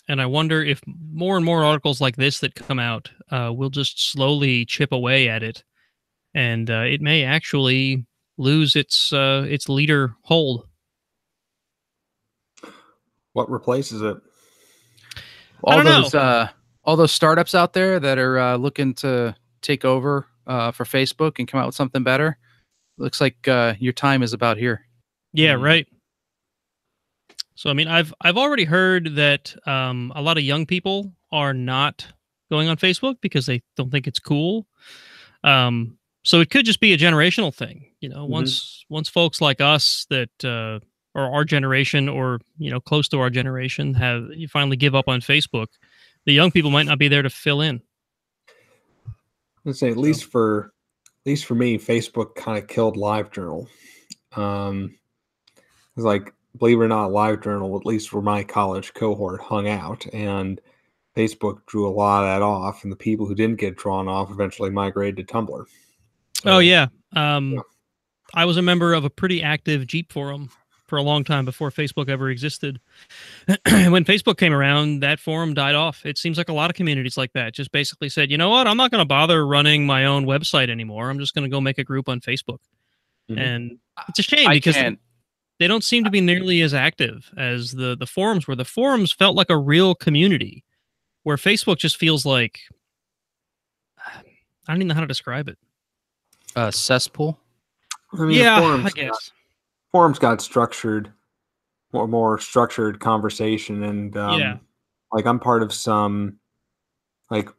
And I wonder if more and more articles like this that come out will just slowly chip away at it, and it may actually lose its leader hold. What replaces it? All those startups out there that are looking to take over for Facebook and come out with something better. Looks like your time is about here. Yeah, right. So, I mean, I've already heard that a lot of young people are not going on Facebook because they don't think it's cool. So it could just be a generational thing. Once folks like us that or our generation or close to our generation you finally give up on Facebook, the young people might not be there to fill in. Let's say at least for me, Facebook kind of killed LiveJournal. It's like, believe it or not, LiveJournal, at least for my college cohort, hung out, and Facebook drew a lot of that off, and the people who didn't get drawn off eventually migrated to Tumblr. So, oh yeah. I was a member of a pretty active Jeep forum for a long time before Facebook ever existed. When Facebook came around, that forum died off. It seems like a lot of communities like that just basically said, you know what, I'm not going to bother running my own website anymore. I'm just going to go make a group on Facebook. And it's a shame because they don't seem to be nearly as active as the forums were. The forums felt like a real community, where Facebook just feels like, I don't even know how to describe it. Cesspool. I mean, yeah, I guess. Forums got structured, more structured conversation, and like I'm part of some, like, at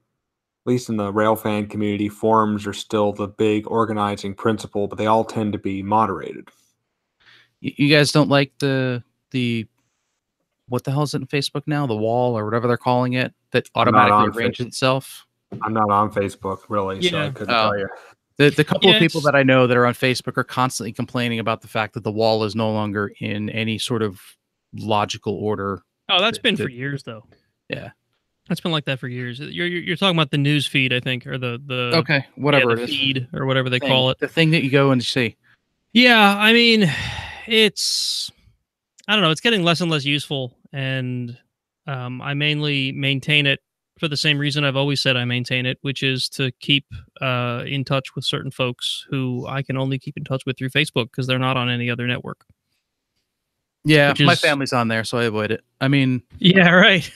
least in the Railfan community, forums are still the big organizing principle, but they all tend to be moderated. You guys don't like the what the hell is it in Facebook now? The wall or whatever they're calling it that automatically arranges itself. I'm not on Facebook really, so I couldn't tell you. The couple of people that I know that are on Facebook are constantly complaining about the fact that the wall is no longer in any sort of logical order. Oh, that's been for years, though. Yeah, that's been like that for years. You're talking about the news feed, I think, or the okay, whatever it is, feed or whatever they call it, the thing that you go and see. Yeah, I mean, I don't know, it's getting less and less useful, and I mainly maintain it for the same reason I've always said I maintain it, which is to keep in touch with certain folks who I can only keep in touch with through Facebook because they're not on any other network. Yeah, my family's on there, so I avoid it. I mean, yeah, right.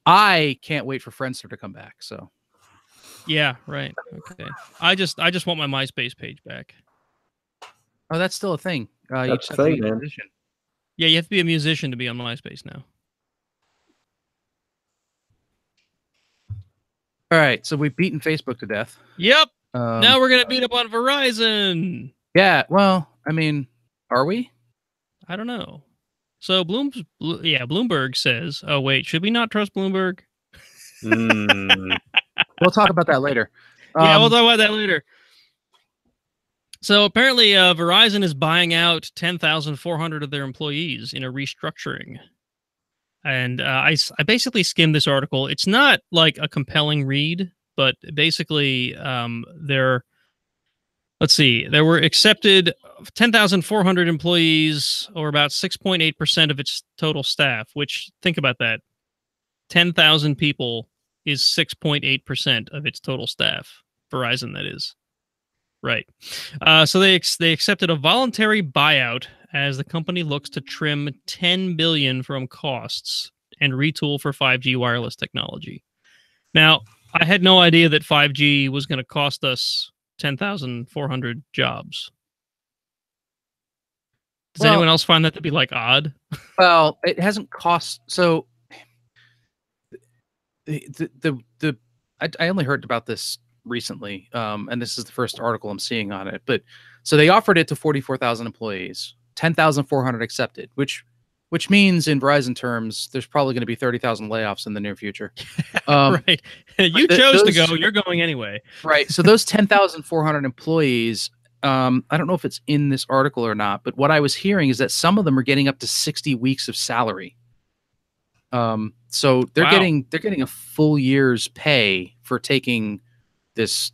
I can't wait for Friendster to come back. So, yeah, right. Okay, I just want my MySpace page back. Oh, that's still a thing. That's a thing, man. Yeah, you have to be a musician to be on MySpace now. All right, so we've beaten Facebook to death. Yep. Now we're gonna beat up on Verizon. Yeah. Well, I mean, are we? I don't know. So Bloomberg says. Oh wait, should we not trust Bloomberg? We'll talk about that later. Yeah, we'll talk about that later. So apparently, Verizon is buying out 10,400 of their employees in a restructuring. And I basically skimmed this article. It's not like a compelling read, but basically there were accepted 10,400 employees, or about 6.8% of its total staff, which, think about that. 10,000 people is 6.8% of its total staff. Verizon, that is. Right. So they accepted a voluntary buyout as the company looks to trim $10 billion from costs and retool for 5G wireless technology. Now, I had no idea that 5G was going to cost us 10,400 jobs. Does anyone else find that to be like odd? Well, it hasn't cost. So I only heard about this recently, and this is the first article I'm seeing on it. But so they offered it to 44,000 employees, 10,400 accepted, which means in Verizon terms, there's probably going to be 30,000 layoffs in the near future. Right. You chose to go. You're going anyway. Right. So those 10,400 employees, I don't know if it's in this article or not, but what I was hearing is that some of them are getting up to 60 weeks of salary. So they're getting a full year's pay for taking this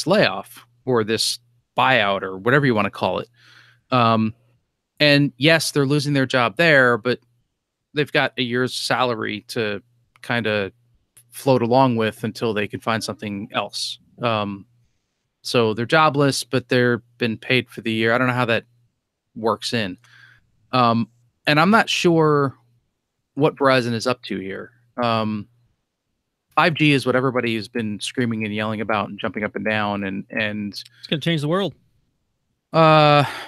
layoff or this buyout or whatever you want to call it. And yes, they're losing their job there, but they've got a year's salary to kind of float along with until they can find something else. So they're jobless, but they're been paid for the year. I don't know how that works in. And I'm not sure what Verizon is up to here. 5G is what everybody has been screaming and yelling about and jumping up and down, and it's going to change the world.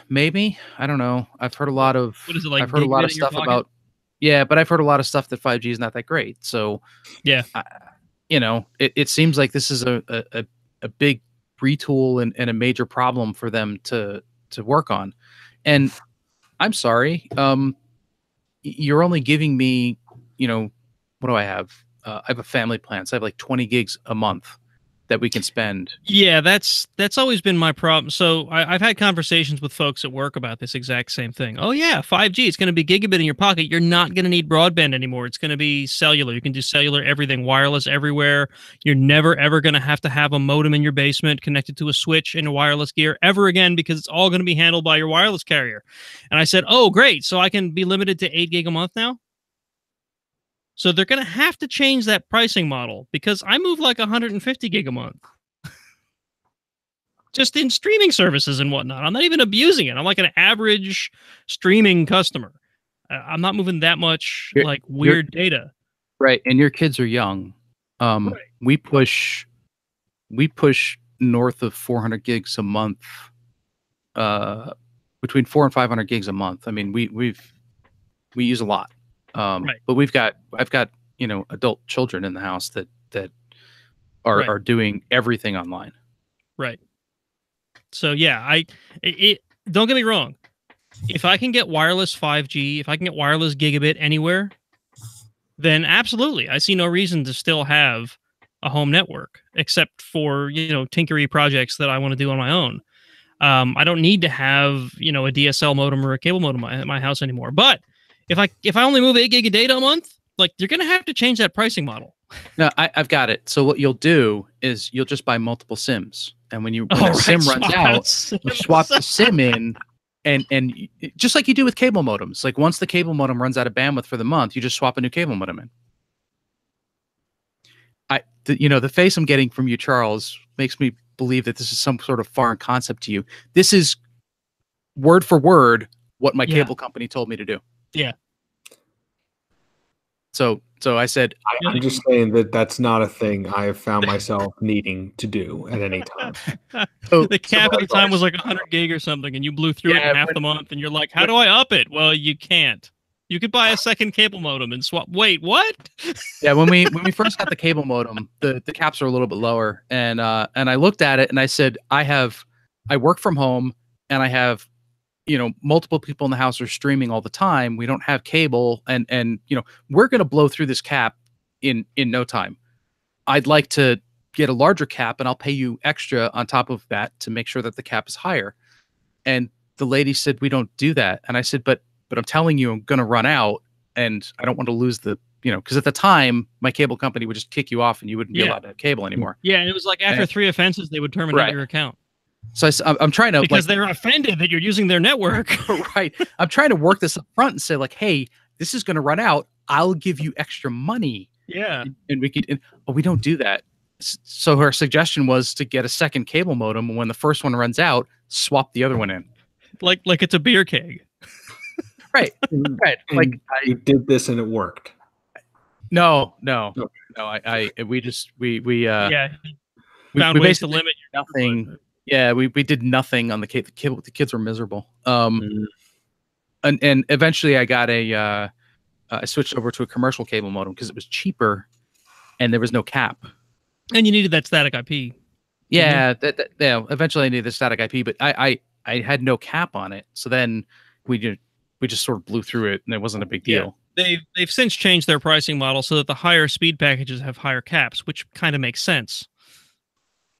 Maybe, I don't know. I've heard a lot of. What is it like? I've heard a lot of stuff about. Yeah, but I've heard a lot of stuff that 5G is not that great. So yeah, it seems like this is a big retool and a major problem for them to work on. And I'm sorry, you're only giving me, what do I have? I have a family plan, so I have like 20 gigs a month that we can spend. Yeah, that's always been my problem. So I've had conversations with folks at work about this exact same thing. Oh yeah, 5G, it's going to be gigabit in your pocket. You're not going to need broadband anymore. It's going to be cellular. You can do cellular everything, wireless everywhere. You're never ever going to have a modem in your basement connected to a switch in a wireless gear ever again, because it's all going to be handled by your wireless carrier. And I said, oh great, so I can be limited to 8 gig a month now? So they're going to have to change that pricing model, because I move like 150 gig a month. Just in streaming services and whatnot. I'm not even abusing it. I'm like an average streaming customer. I'm not moving that much like weird data. Right. And your kids are young. Right. We push north of 400 gigs a month, between 400 and 500 gigs a month. I mean, we use a lot. Right. But I've got, you know, adult children in the house that are doing everything online. Right. So yeah, don't get me wrong. If I can get wireless 5G, if I can get wireless gigabit anywhere, then absolutely. I see no reason to still have a home network, except for, you know, tinkery projects that I want to do on my own. I don't need to have, you know, a DSL modem or a cable modem at my house anymore. But if I only move 8 gig of data a month, like, you're going to have to change that pricing model. No, I've got it. So what you'll do is you'll just buy multiple SIMs. And when the SIM runs out, you swap the SIM in, and just like you do with cable modems. Like, once the cable modem runs out of bandwidth for the month, you just swap a new cable modem in. The face I'm getting from you, Charles, makes me believe that this is some sort of foreign concept to you. This is word for word what my cable company told me to do. Yeah. So I said, I'm just saying that that's not a thing I have found myself needing to do at any time. The cap at the time was like 100 gig or something, and you blew through it in half the month, and you're like, how do I up it? Well, you can't. You could buy a second cable modem and swap. Wait, what? Yeah, when we first got the cable modem, the caps are a little bit lower, and I looked at it and I said, I work from home, and I have, you know, multiple people in the house are streaming all the time. We don't have cable, and you know, we're going to blow through this cap in no time. I'd like to get a larger cap, and I'll pay you extra on top of that to make sure that the cap is higher. And the lady said, we don't do that. And I said, but I'm telling you, I'm going to run out, and I don't want to lose the, you know, because at the time my cable company would just kick you off and you wouldn't be allowed to have cable anymore. Yeah. And it was like after 3 offenses, they would terminate your account. So I'm trying to, because they're offended that you're using their network. Right. I'm trying to work this up front and say, like, hey, this is going to run out. I'll give you extra money. Yeah. And we could, we don't do that. So her suggestion was to get a second cable modem. And when the first one runs out, swap the other one in. Like it's a beer keg. Right. Right. And like, you did this and it worked. No. Okay. No, we found ways to limit your nothing. Yeah, we did nothing on the kids. The kids were miserable. And eventually I got I switched over to a commercial cable modem because it was cheaper and there was no cap. And you needed that static IP. Yeah, eventually I needed the static IP, but I had no cap on it. So then we just sort of blew through it, and it wasn't a big deal. Yeah. They've since changed their pricing model so that the higher speed packages have higher caps, which kind of makes sense.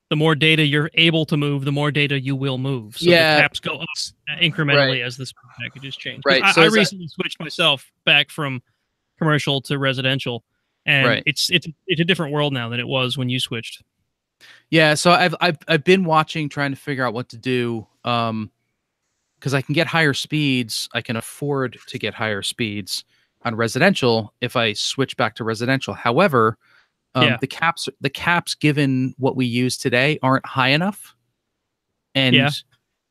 The more data you're able to move, the more data you will move. So the caps go up incrementally as the speed packages change. Right. I recently switched myself back from commercial to residential, and it's a different world now than it was when you switched. Yeah. So I've been watching, trying to figure out what to do. Because I can get higher speeds, I can afford to get higher speeds on residential if I switch back to residential. However, the caps given what we use today aren't high enough. And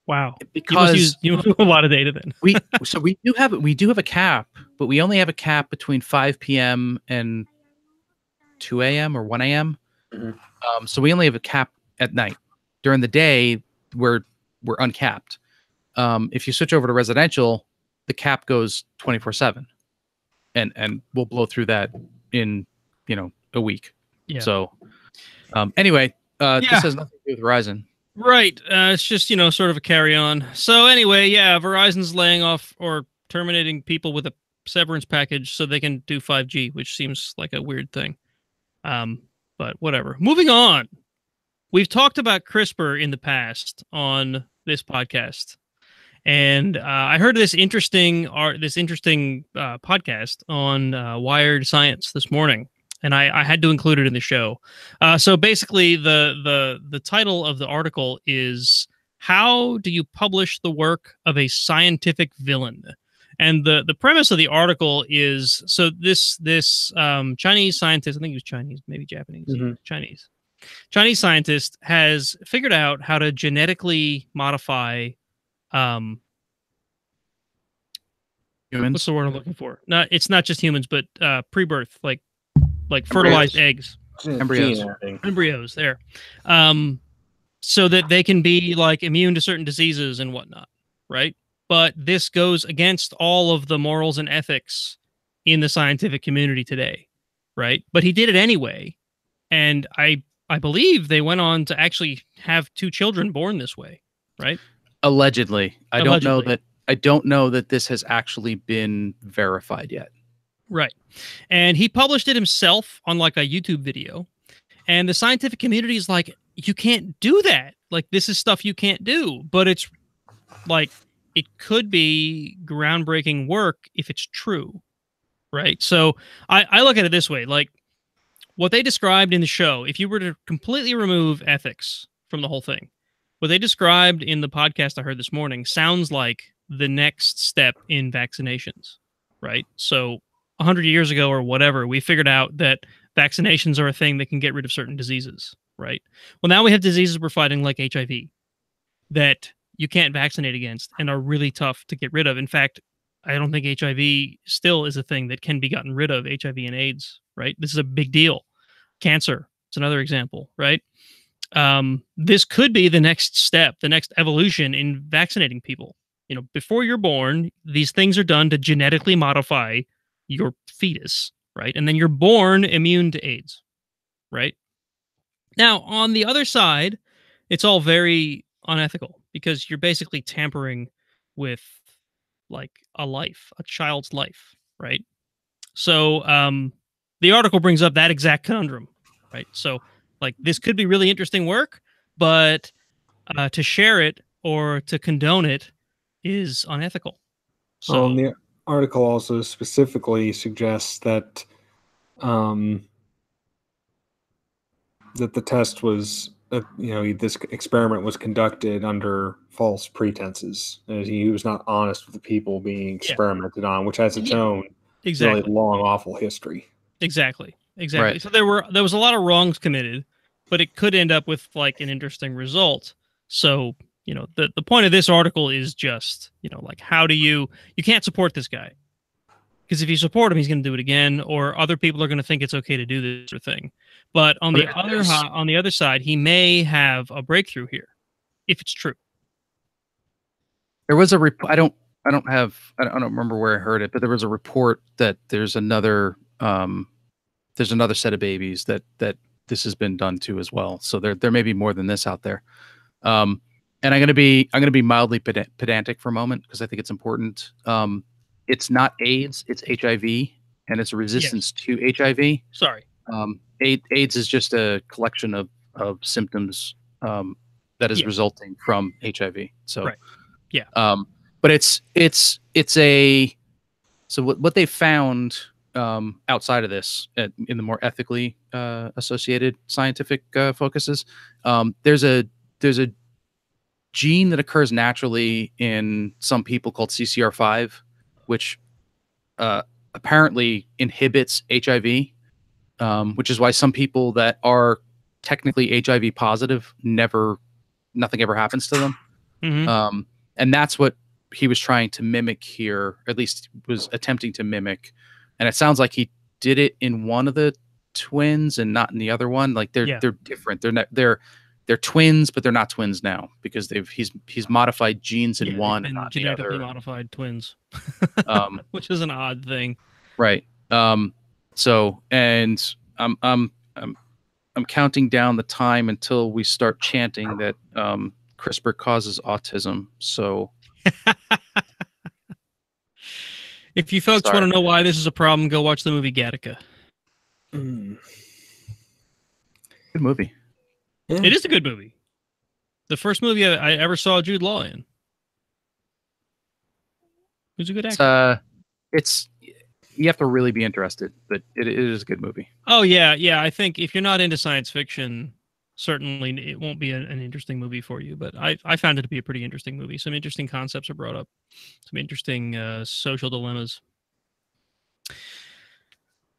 wow, because you must use a lot of data then. we do have a cap, but we only have a cap between 5 p.m. and 2 a.m. or 1 a.m. Mm-hmm. So we only have a cap at night. During the day, we're uncapped. If you switch over to residential, the cap goes 24/7, and we'll blow through that in, you know, a week. Yeah. So, anyway, this has nothing to do with Verizon. Right. It's just, you know, sort of a carry on. So anyway, Verizon's laying off or terminating people with a severance package so they can do 5G, which seems like a weird thing. But whatever. Moving on. We've talked about CRISPR in the past on this podcast, and I heard this interesting podcast on Wired Science this morning, and I had to include it in the show. So basically, the title of the article is "How do you publish the work of a scientific villain?" And the premise of the article is, so this Chinese scientist, I think he was Chinese, maybe Japanese, Chinese scientist has figured out how to genetically modify humans. What's the word I'm looking for? It's not just humans, but pre-birth, like fertilized eggs, embryos there, so that they can be like immune to certain diseases and whatnot, right? But this goes against all of the morals and ethics in the scientific community today, right? But he did it anyway, and I believe they went on to actually have 2 children born this way, right? Allegedly. I don't know that this has actually been verified yet. Right. And he published it himself on like a YouTube video. And the scientific community is like, you can't do that. Like, this is stuff you can't do. But it's like, it could be groundbreaking work if it's true. Right. So I look at it this way, like, what they described in the show, if you were to completely remove ethics from the whole thing, what they described in the podcast I heard this morning sounds like the next step in vaccinations, right? So 100 years ago or whatever, we figured out that vaccinations are a thing that can get rid of certain diseases, right? Well, now we have diseases we're fighting like HIV that you can't vaccinate against and are really tough to get rid of. In fact, I don't think HIV still is a thing that can be gotten rid of, HIV and AIDS, right? This is a big deal. Cancer, it's another example, right? This could be the next step, the next evolution in vaccinating people. You know, before you're born, these things are done to genetically modify your fetus, right? And then you're born immune to AIDS, right? Now, on the other side, it's all very unethical because you're basically tampering with like a child's life, right? So the article brings up that exact conundrum, right? So like, this could be really interesting work, but to share it or to condone it is unethical. So the article also specifically suggests that that the test was, this experiment was conducted under false pretenses. He was not honest with the people being experimented on, which has its own really long, awful history. Exactly. Right. So there was a lot of wrongs committed, but it could end up with like an interesting result. So, the point of this article is just, like, how do you can't support this guy, because if you support him, he's going to do it again, or other people are going to think it's okay to do this or thing. But on the other side, he may have a breakthrough here if it's true. There was a I don't remember where I heard it, but there was a report that there's another set of babies that this has been done to as well. So there may be more than this out there. And I'm going to be mildly pedantic for a moment because I think it's important. It's not AIDS, it's HIV, and it's a resistance to HIV. Sorry. AIDS is just a collection of symptoms that is resulting from HIV. So, right. Yeah. But it's a, so what they found outside of this in the more ethically associated scientific focuses, there's a gene that occurs naturally in some people called CCR5, which apparently inhibits HIV, which is why some people that are technically HIV positive, nothing ever happens to them. Mm-hmm. And that's what he was trying to mimic here, or at least was attempting to mimic. And it sounds like he did it in one of the twins and not in the other one. Like they're different. They're twins, but they're not twins now because he's modified genes in one and not the other. Genetically modified twins, which is an odd thing, right? So, and I'm counting down the time until we start chanting that CRISPR causes autism. So, if you folks want to know why this is a problem, go watch the movie Gattaca. Good movie. Yeah. It is a good movie. The first movie I ever saw Jude Law in. Who's a good actor. It's you have to really be interested, but it is a good movie. Oh yeah. I think if you're not into science fiction, certainly it won't be an interesting movie for you. But I found it to be a pretty interesting movie. Some interesting concepts are brought up. Some interesting social dilemmas.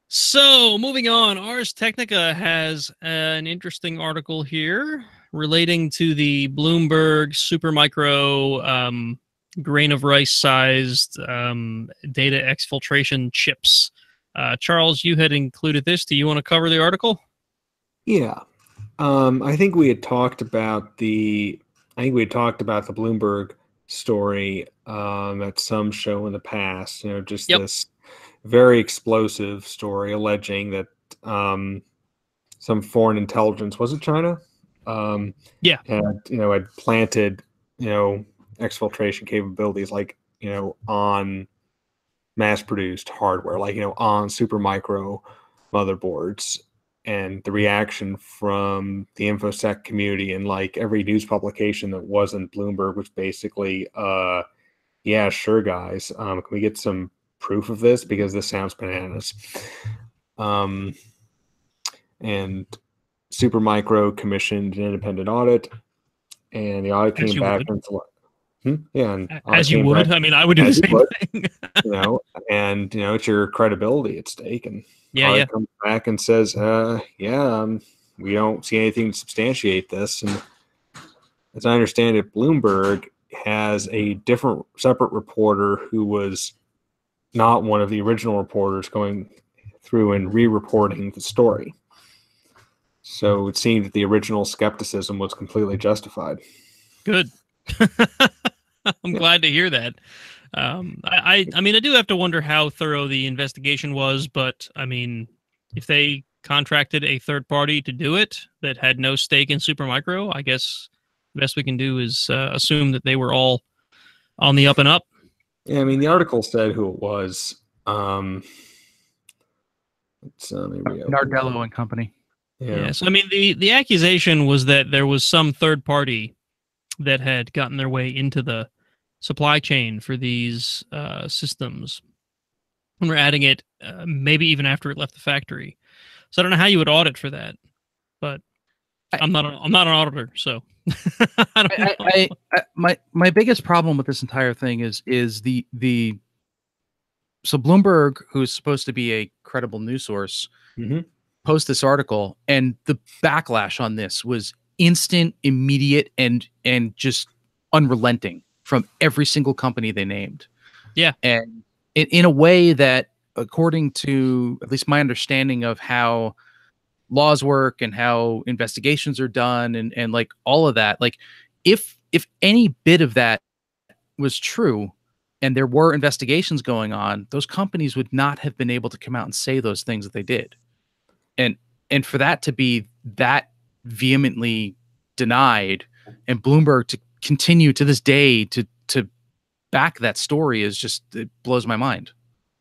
So moving on, Ars Technica has an interesting article here relating to the Bloomberg Supermicro grain of rice sized data exfiltration chips. Charles, you had included this. Do you want to cover the article? Yeah. I think we had talked about the Bloomberg story at some show in the past. Just this very explosive story alleging that some foreign intelligence, was it China? Had planted exfiltration capabilities on mass-produced hardware, on Supermicro motherboards. And the reaction from the InfoSec community and every news publication that wasn't Bloomberg was basically, yeah, sure, guys. Can we get some proof of this? Because this sounds bananas. And Supermicro commissioned an independent audit, and the audit came back into as you would. I mean, I would do the same thing. It's your credibility at stake. And yeah, comes back and says, we don't see anything to substantiate this. And as I understand it, Bloomberg has a separate reporter who was not one of the original reporters going through and re-reporting the story. So it seemed that the original skepticism was completely justified. Good. I'm glad to hear that. I mean, I do have to wonder how thorough the investigation was, but I mean, if they contracted a third party to do it that had no stake in Supermicro, I guess the best we can do is assume that they were all on the up and up. Yeah, I mean, the article said who it was. It's Nardello and Company. Yeah. So I mean, the accusation was that there was some third party that had gotten their way into the supply chain for these systems, and we're adding it maybe even after it left the factory. So I don't know how you would audit for that, but I'm not an auditor, so I don't know. My biggest problem with this entire thing is so Bloomberg, who's supposed to be a credible news source, post this article, and the backlash on this was instant, immediate, and just unrelenting from every single company they named. Yeah. And in a way that, according to at least my understanding of how laws work and how investigations are done and like all of that, like if any bit of that was true and there were investigations going on, those companies would not have been able to come out and say those things that they did. And for that to be that vehemently denied, and Bloomberg to continue to this day to back that story is just, it blows my mind.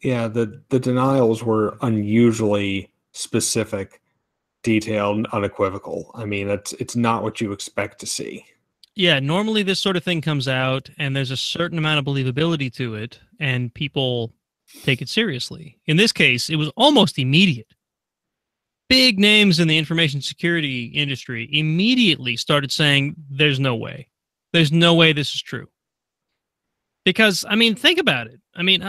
Yeah, the denials were unusually specific, detailed, unequivocal. I mean, it's not what you expect to see. Yeah, normally this sort of thing comes out and there's a certain amount of believability to it and people take it seriously. In this case, it was almost immediate. Big names in the information security industry immediately started saying, there's no way. There's no way this is true. Because, I mean, think about it. I mean,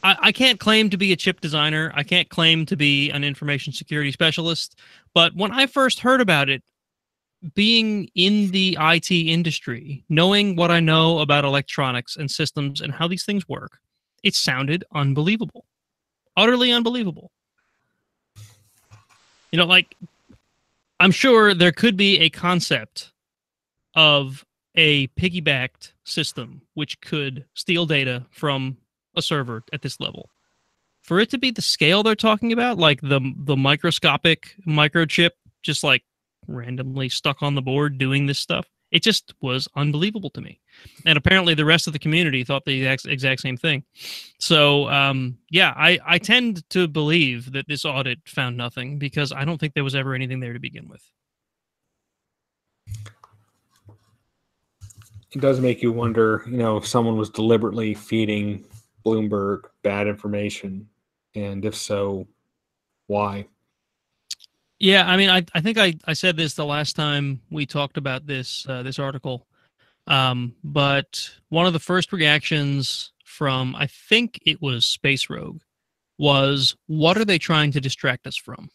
I can't claim to be a chip designer. I can't claim to be an information security specialist. But when I first heard about it, being in the IT industry, knowing what I know about electronics and systems and how these things work, it sounded unbelievable. Utterly unbelievable. You know, like, I'm sure there could be a concept of a piggybacked system which could steal data from a server at this level. For it to be the scale they're talking about, like the microscopic microchip just like randomly stuck on the board doing this stuff, It just was unbelievable to me. And apparently the rest of the community thought the exact same thing. So, yeah, I tend to believe that this audit found nothing because I don't think there was ever anything there to begin with. It does make you wonder, if someone was deliberately feeding Bloomberg bad information, and if so, why? Yeah, I mean, I think I said this the last time we talked about this article, but one of the first reactions from, I think it was Space Rogue, was, what are they trying to distract us from?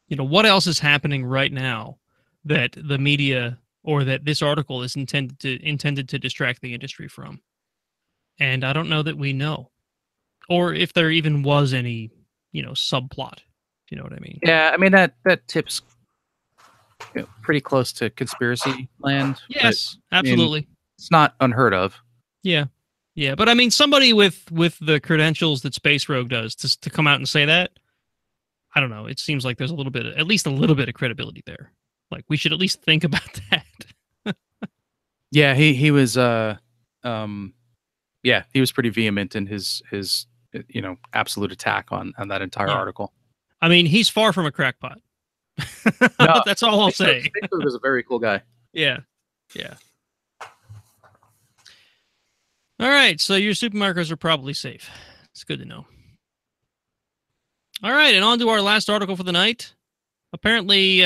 What else is happening right now that the media or that this article is intended to distract the industry from? And I don't know that we know, or if there even was any, subplot. You know what I mean? Yeah, I mean that tips pretty close to conspiracy land. Yes, absolutely. It's not unheard of. Yeah, yeah, but I mean, somebody with the credentials that Space Rogue does to come out and say that, I don't know. It seems like there's at least a little bit of credibility there. Like, we should at least think about that. Yeah, he was he was pretty vehement in his absolute attack on that entire article. I mean, he's far from a crackpot. No, that's all I'll say. Space Rogue is a very cool guy. Yeah, yeah. All right, so your supermarkets are probably safe. It's good to know. All right, and on to our last article for the night. Apparently,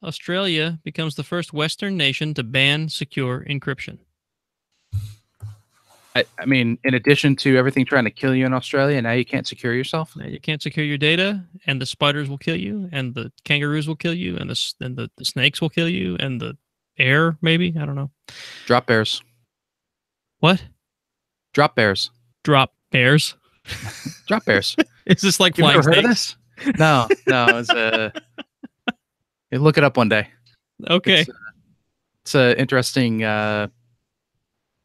Australia becomes the first Western nation to ban secure encryption. I mean, in addition to everything trying to kill you in Australia, now you can't secure yourself. Now you can't secure your data, and the spiders will kill you, and the kangaroos will kill you, and the snakes will kill you, and the air, maybe? I don't know. Drop bears. What? Drop bears. Drop bears? Drop bears. Is this like You've flying never heard of snakes? this? No. It's look it up one day. Okay. It's an interesting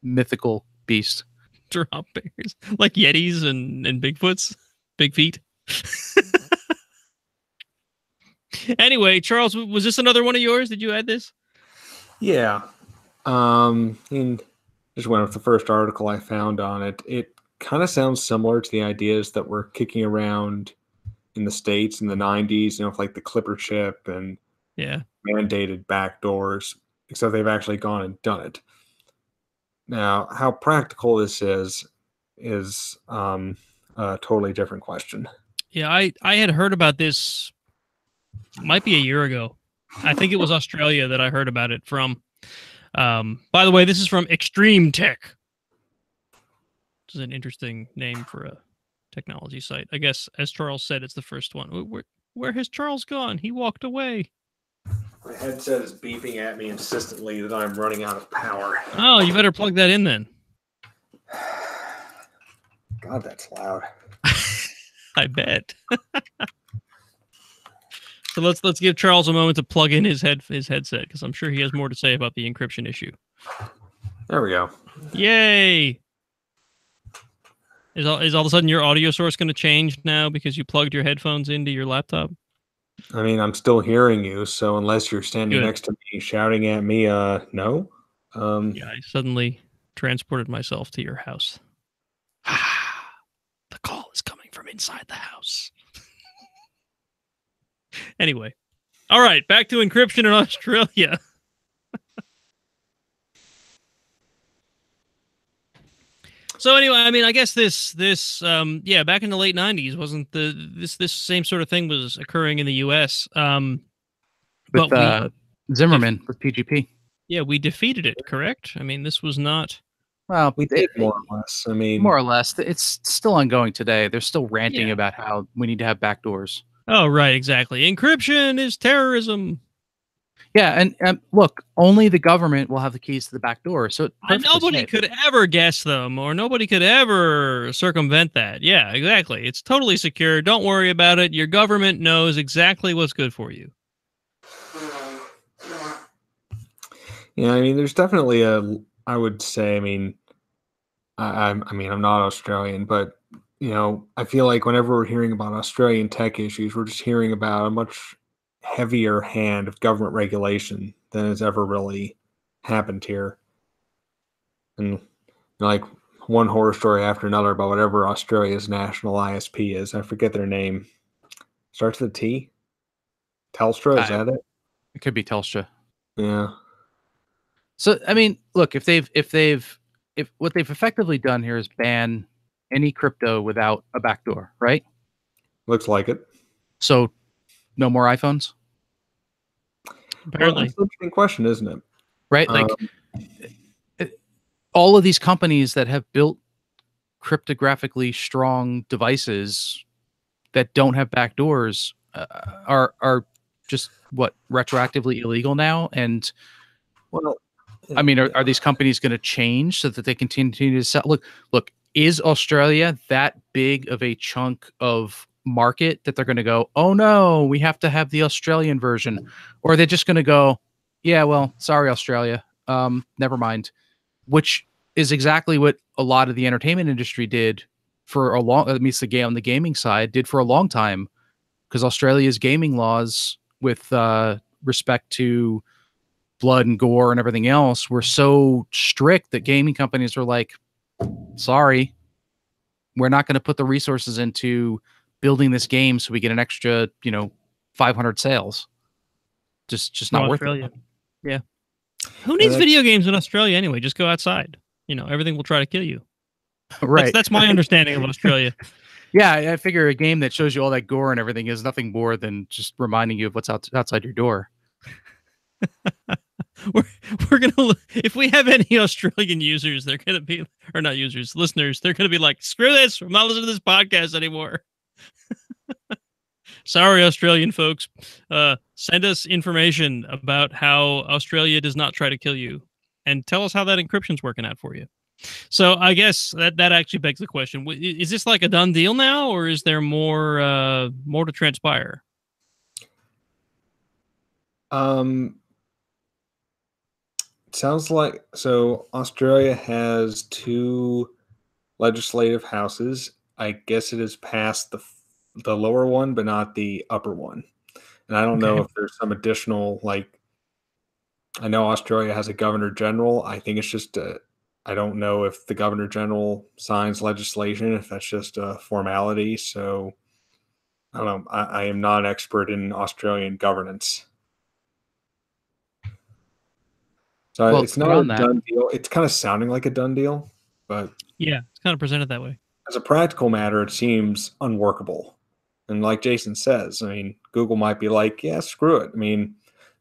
mythical beast. Drop bears. Like Yetis and Bigfoots? Big feet? Anyway, Charles, was this another one of yours? Did you add this? Yeah. And just went with the first article I found on it. It kind of sounds similar to the ideas that were kicking around in the States in the 90s, with like the Clipper chip and mandated backdoors, except they've actually gone and done it. Now, how practical this is a totally different question. Yeah, I had heard about this, might be a year ago. I think it was Australia that I heard about it from. By the way, this is from Extreme Tech, which is an interesting name for a technology site. I guess, as Charles said, it's the first one. Where has Charles gone? He walked away. My headset is beeping at me insistently that I'm running out of power. Oh, you better plug that in then. God, that's loud. I bet. So let's give Charles a moment to plug in his headset, because I'm sure he has more to say about the encryption issue. There we go. Yay! Is all of a sudden your audio source going to change now because you plugged your headphones into your laptop? I mean, I'm still hearing you, so unless you're standing next to me shouting at me, no. Yeah, I suddenly transported myself to your house. The call is coming from inside the house. Anyway. All right, back to encryption in Australia. So anyway, I mean, I guess this back in the late 90s, wasn't this same sort of thing was occurring in the US. With Zimmerman with PGP. Yeah, we defeated it, correct? I mean, this was not. Well, we did more or less. I mean, more or less. It's still ongoing today. They're still ranting about how we need to have backdoors. Oh, right, exactly. Encryption is terrorism. Yeah, and look, only the government will have the keys to the back door. So nobody could ever guess them, or nobody could ever circumvent that. Yeah, exactly. It's totally secure. Don't worry about it. Your government knows exactly what's good for you. Yeah, I mean, there's definitely I would say, I mean, I'm not Australian, but I feel like whenever we're hearing about Australian tech issues, we're just hearing about a much heavier hand of government regulation than has ever really happened here. And like one horror story after another about whatever Australia's national ISP is. I forget their name. Starts with a T. Telstra, is that it? It could be Telstra. Yeah. So I mean, look, if what they've effectively done here is ban any crypto without a backdoor, right? Looks like it. So no more iPhones? Apparently. Well, that's an interesting question, isn't it? Right? Like all of these companies that have built cryptographically strong devices that don't have backdoors are just what, retroactively illegal now? And well, I mean, are these companies going to change so that they continue to sell? Look, is Australia that big of a chunk of market that they're going to go, oh no, we have to have the Australian version? Or are they just going to go, yeah, well, sorry, Australia, never mind? Which is exactly what a lot of the entertainment industry did for a long, at least on the gaming side, did for a long time, because Australia's gaming laws with respect to blood and gore and everything else were so strict that gaming companies were like, sorry, we're not going to put the resources into building this game so we get an extra, 500 sales. Just not worth it. Yeah. Who needs video games in Australia anyway? Just go outside. Everything will try to kill you. Right. That's my understanding of Australia. Yeah, I figure a game that shows you all that gore and everything is nothing more than just reminding you of what's outside your door. We're gonna, if we have any Australian users, they're gonna be, or not users, listeners, they're gonna be like, screw this, I'm not listening to this podcast anymore. Sorry, Australian folks. Send us information about how Australia does not try to kill you, and tell us how that encryption's working out for you. So I guess that actually begs the question: is this like a done deal now, or is there more to transpire? Sounds like, so Australia has 2 legislative houses. I guess it has passed the lower one, but not the upper one. And I don't know if there's some additional, like, I know Australia has a governor general. I think it's just I don't know if the governor general signs legislation, if that's just a formality. So I don't know. I am not an expert in Australian governance. So it's not a done deal. It's kind of sounding like a done deal, but yeah, it's kind of presented that way. As a practical matter, it seems unworkable. And like Jason says, I mean, Google might be like, yeah, screw it. I mean,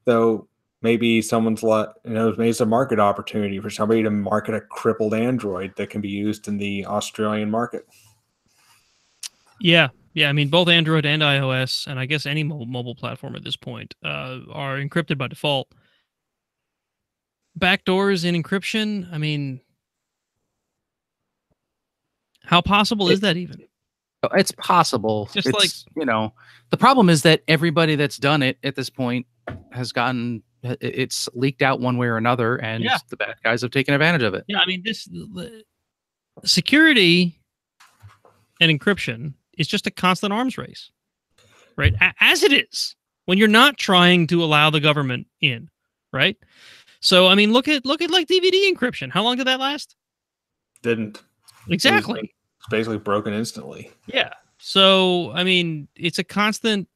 though maybe someone's maybe it's a market opportunity for somebody to market a crippled Android that can be used in the Australian market. Yeah. I mean, both Android and iOS, and I guess any mobile platform at this point, are encrypted by default. Backdoors in encryption, I mean, how possible is that even? It's possible. It's the problem is that everybody that's done it at this point has gotten, it's leaked out one way or another, and the bad guys have taken advantage of it. Yeah, I mean, this security and encryption is just a constant arms race, right? As it is when you're not trying to allow the government in, right? So, I mean, look at like DVD encryption. How long did that last? Didn't. Exactly. It's basically broken instantly. Yeah. So, I mean, it's a constant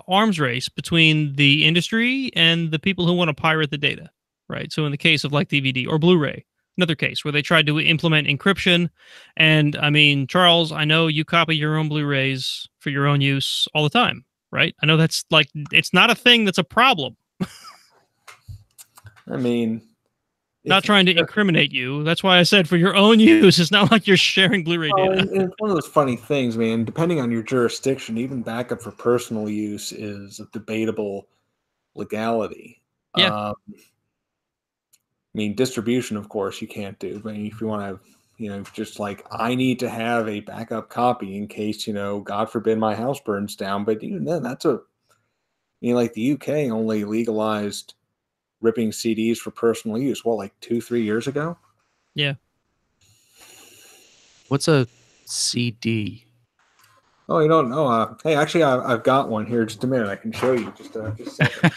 arms race between the industry and the people who want to pirate the data, right? So in the case of like DVD or Blu-ray, another case where they tried to implement encryption. And I mean, Charles, I know you copy your own Blu-rays for your own use all the time, right? I know that's like, it's not a thing that's a problem. I mean, not trying to incriminate you. That's why I said for your own use. It's not like you're sharing Blu-ray data. And it's one of those funny things, man. Depending on your jurisdiction, even backup for personal use is a debatable legality. Yeah. I mean, distribution, of course, you can't do. But if you want to, just like, I need to have a backup copy in case, God forbid my house burns down. But even then, like the UK only legalized ripping CDs for personal use, like 2-3 years ago? Yeah. What's a CD? Oh, you don't know? Hey, actually, I've got one here. Just a minute, I can show you. Just a second.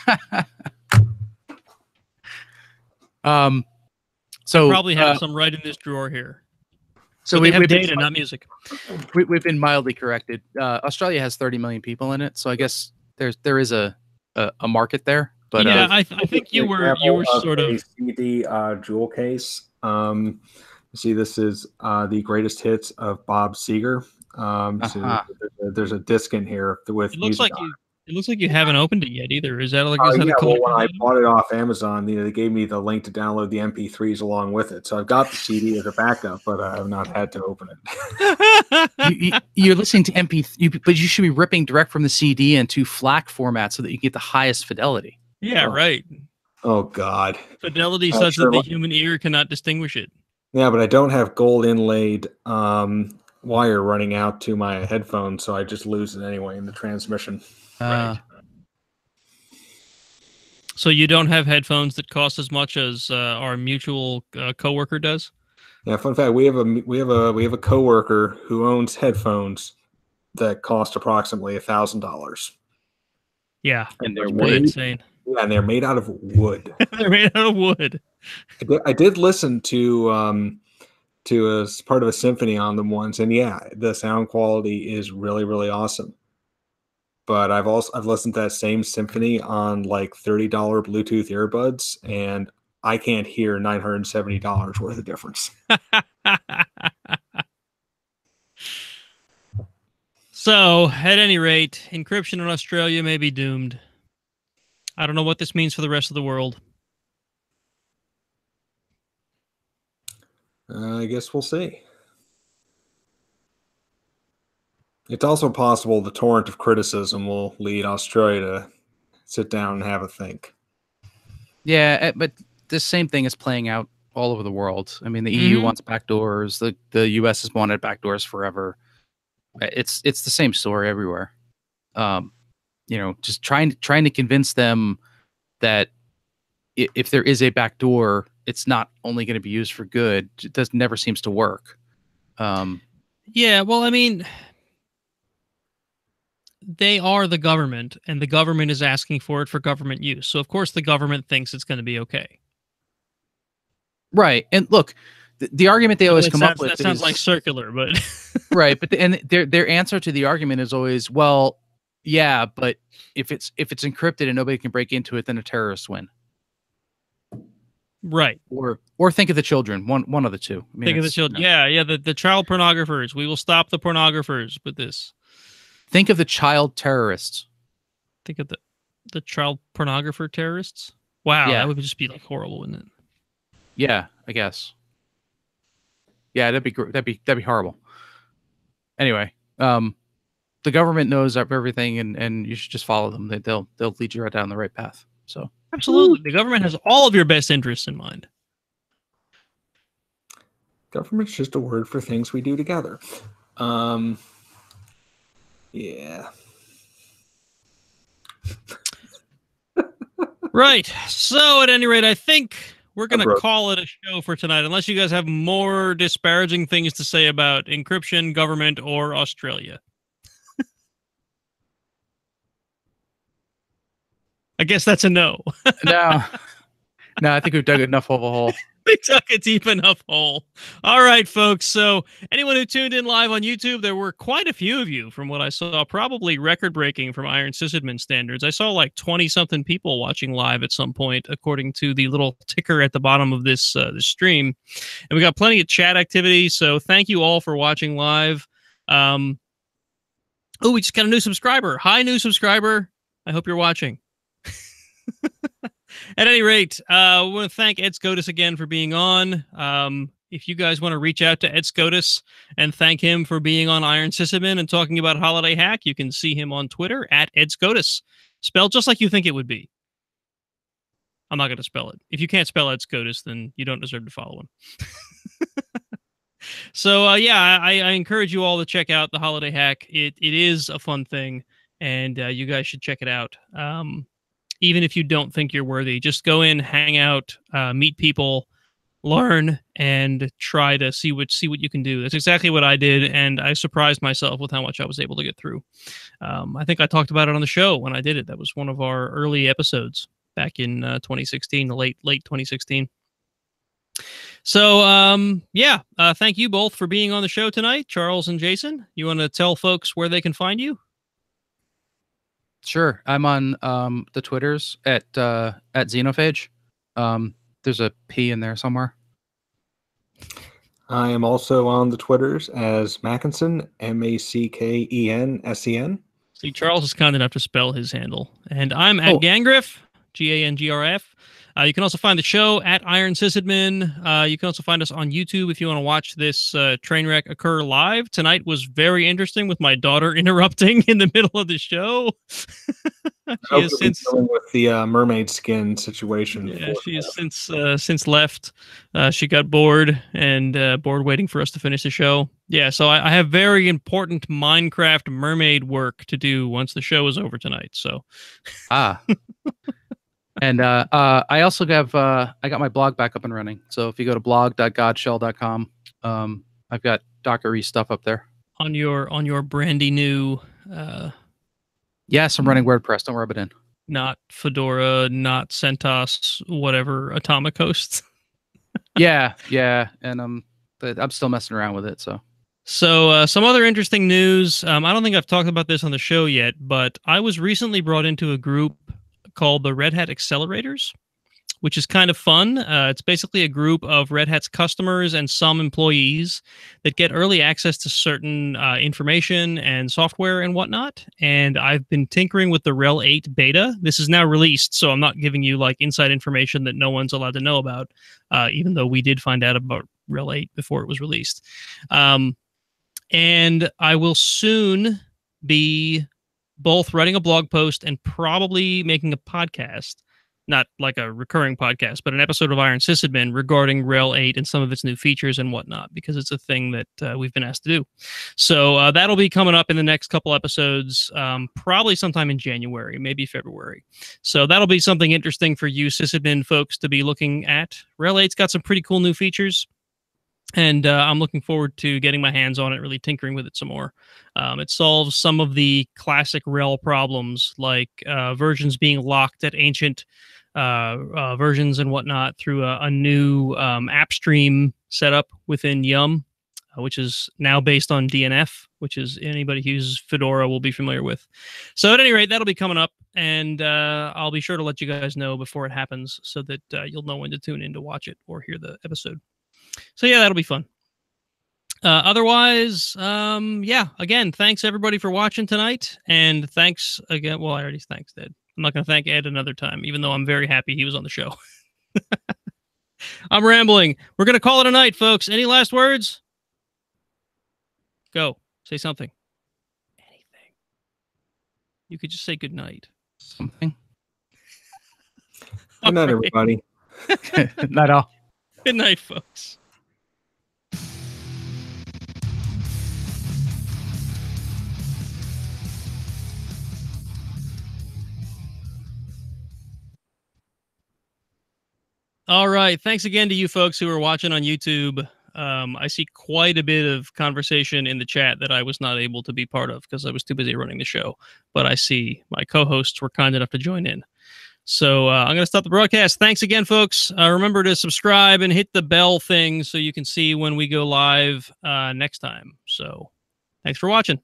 So I probably have some right in this drawer here. So we have data, not music. We've been mildly corrected. Australia has 30 million people in it, so I guess there is a market there. But yeah, I think you were sort of CD jewel case. See, this is the greatest hits of Bob Seger. So there's a disc in here with music on it. It looks like you haven't opened it yet either. Is that like? Yeah, well, when I bought it off Amazon, they gave me the link to download the MP3s along with it. So I've got the CD as a backup, but I've not had to open it. You're listening to MP3, but you should be ripping direct from the CD into FLAC format so that you get the highest fidelity. Yeah, right. Oh God, fidelity such that the human ear cannot distinguish it. Yeah, but I don't have gold inlaid wire running out to my headphones, so I just lose it anyway in the transmission. Right. So you don't have headphones that cost as much as our mutual coworker does? Yeah, fun fact: we have a coworker who owns headphones that cost approximately $1,000. Yeah, and they're insane. Yeah, and they're made out of wood. They're made out of wood. I did listen to a part of a symphony on them once, and yeah, the sound quality is really, really awesome. But I've listened to that same symphony on like $30 Bluetooth earbuds, and I can't hear $970 worth of difference. So, at any rate, encryption in Australia may be doomed. I don't know what this means for the rest of the world. I guess we'll see. It's also possible the torrent of criticism will lead Australia to sit down and have a think. Yeah, but the same thing is playing out all over the world. I mean, the EU wants backdoors. The US has wanted backdoors forever. It's the same story everywhere. Just trying to convince them that if there is a backdoor, it's not only going to be used for good. It never seems to work. Yeah, well, I mean, they are the government, and the government is asking for it for government use. So, of course, the government thinks it's going to be okay. Right. And look, the argument they always come up with sounds like circular, but right. But their answer to the argument is always, well, yeah, but if it's encrypted and nobody can break into it, then a terrorist win. Right. Or think of the children. One of the two. I mean, think of the children. Yeah. The child pornographers. We will stop the pornographers with this. Think of the child terrorists. Think of the child pornographer terrorists. Wow, that would just be like horrible, wouldn't it? Yeah, I guess. Yeah, that'd be horrible. Anyway, the government knows everything, and you should just follow them. They'll lead you right down the right path. So absolutely, the government has all of your best interests in mind. Government's just a word for things we do together. Yeah. Right. So at any rate, I think we're going to call it a show for tonight, unless you guys have more disparaging things to say about encryption, government, or Australia. I guess that's a no. No, I think we've dug enough of a hole. We dug a deep enough hole. All right, folks. So anyone who tuned in live on YouTube, there were quite a few of you from what I saw, probably record-breaking from Iron Sysadmin standards. I saw like 20-something people watching live at some point, according to the little ticker at the bottom of this stream. And we got plenty of chat activity, so thank you all for watching live. Oh, we just got a new subscriber. Hi, new subscriber. I hope you're watching. At any rate, I want to thank Ed Skoudis again for being on. If you guys want to reach out to Ed Skoudis and thank him for being on Iron Sysadmin and talking about Holiday Hack, you can see him on Twitter at Ed Skoudis, spelled just like you think it would be. I'm not going to spell it. If you can't spell Ed Skoudis, then you don't deserve to follow him. So, I encourage you all to check out the Holiday Hack. It is a fun thing, and you guys should check it out. Even if you don't think you're worthy, just go in, hang out, meet people, learn and try to see what you can do. That's exactly what I did, and I surprised myself with how much I was able to get through. I think I talked about it on the show when I did it. That was one of our early episodes back in 2016, the late 2016. So, thank you both for being on the show tonight, Charles and Jason. You want to tell folks where they can find you? Sure. I'm on the Twitters at Xenophage. There's a P in there somewhere. I am also on the Twitters as Mackensen, MACKENSEN. See, Charles is kind enough to spell his handle. And I'm at Gangrif, GANGRF. You can also find the show at Iron Sysadmin. You can also find us on YouTube if you want to watch this train wreck occur live. Tonight was very interesting with my daughter interrupting in the middle of the show. She has since dealing with the mermaid skin situation. Yeah, she has since left. She got bored and bored waiting for us to finish the show. Yeah, so I have very important Minecraft mermaid work to do once the show is over tonight. So, And I also have I got my blog back up and running. So if you go to blog.godshell.com, I've got Dockery stuff up there. On your brandy new yes, I'm running WordPress. Don't rub it in. Not Fedora, not CentOS, whatever, Atomic Hosts. yeah, and I'm still messing around with it. So some other interesting news. I don't think I've talked about this on the show yet, but I was recently brought into a group called the Red Hat Accelerators, which is kind of fun. It's basically a group of Red Hat's customers and some employees that get early access to certain information and software and whatnot. And I've been tinkering with the RHEL 8 beta. This is now released, so I'm not giving you like inside information that no one's allowed to know about, even though we did find out about RHEL 8 before it was released. And I will soon be both writing a blog post and probably making a podcast, not like a recurring podcast, but an episode of Iron Sysadmin regarding RHEL 8 and some of its new features and whatnot, because it's a thing that we've been asked to do. So that'll be coming up in the next couple episodes, probably sometime in January, maybe February. So that'll be something interesting for you sysadmin folks to be looking at. RHEL 8's got some pretty cool new features, and I'm looking forward to getting my hands on it, really tinkering with it some more. It solves some of the classic RHEL problems, like versions being locked at ancient versions and whatnot through a new app stream setup within Yum, which is now based on DNF, which is anybody who uses Fedora will be familiar with. So at any rate, that'll be coming up, and I'll be sure to let you guys know before it happens so that you'll know when to tune in to watch it or hear the episode. So yeah, that'll be fun. Otherwise, again, thanks everybody for watching tonight. And thanks again. Well, I already thanked Ed. I'm not going to thank Ed another time, even though I'm very happy he was on the show. I'm rambling. We're going to call it a night, folks. Any last words? Go. Say something. Anything. You could just say good night. Something. Good night, everybody. Not all. Good night, folks. All right. Thanks again to you folks who are watching on YouTube. I see quite a bit of conversation in the chat that I was not able to be part of because I was too busy running the show. But I see my co-hosts were kind enough to join in. So I'm going to stop the broadcast. Thanks again, folks. Remember to subscribe and hit the bell thing so you can see when we go live next time. So thanks for watching.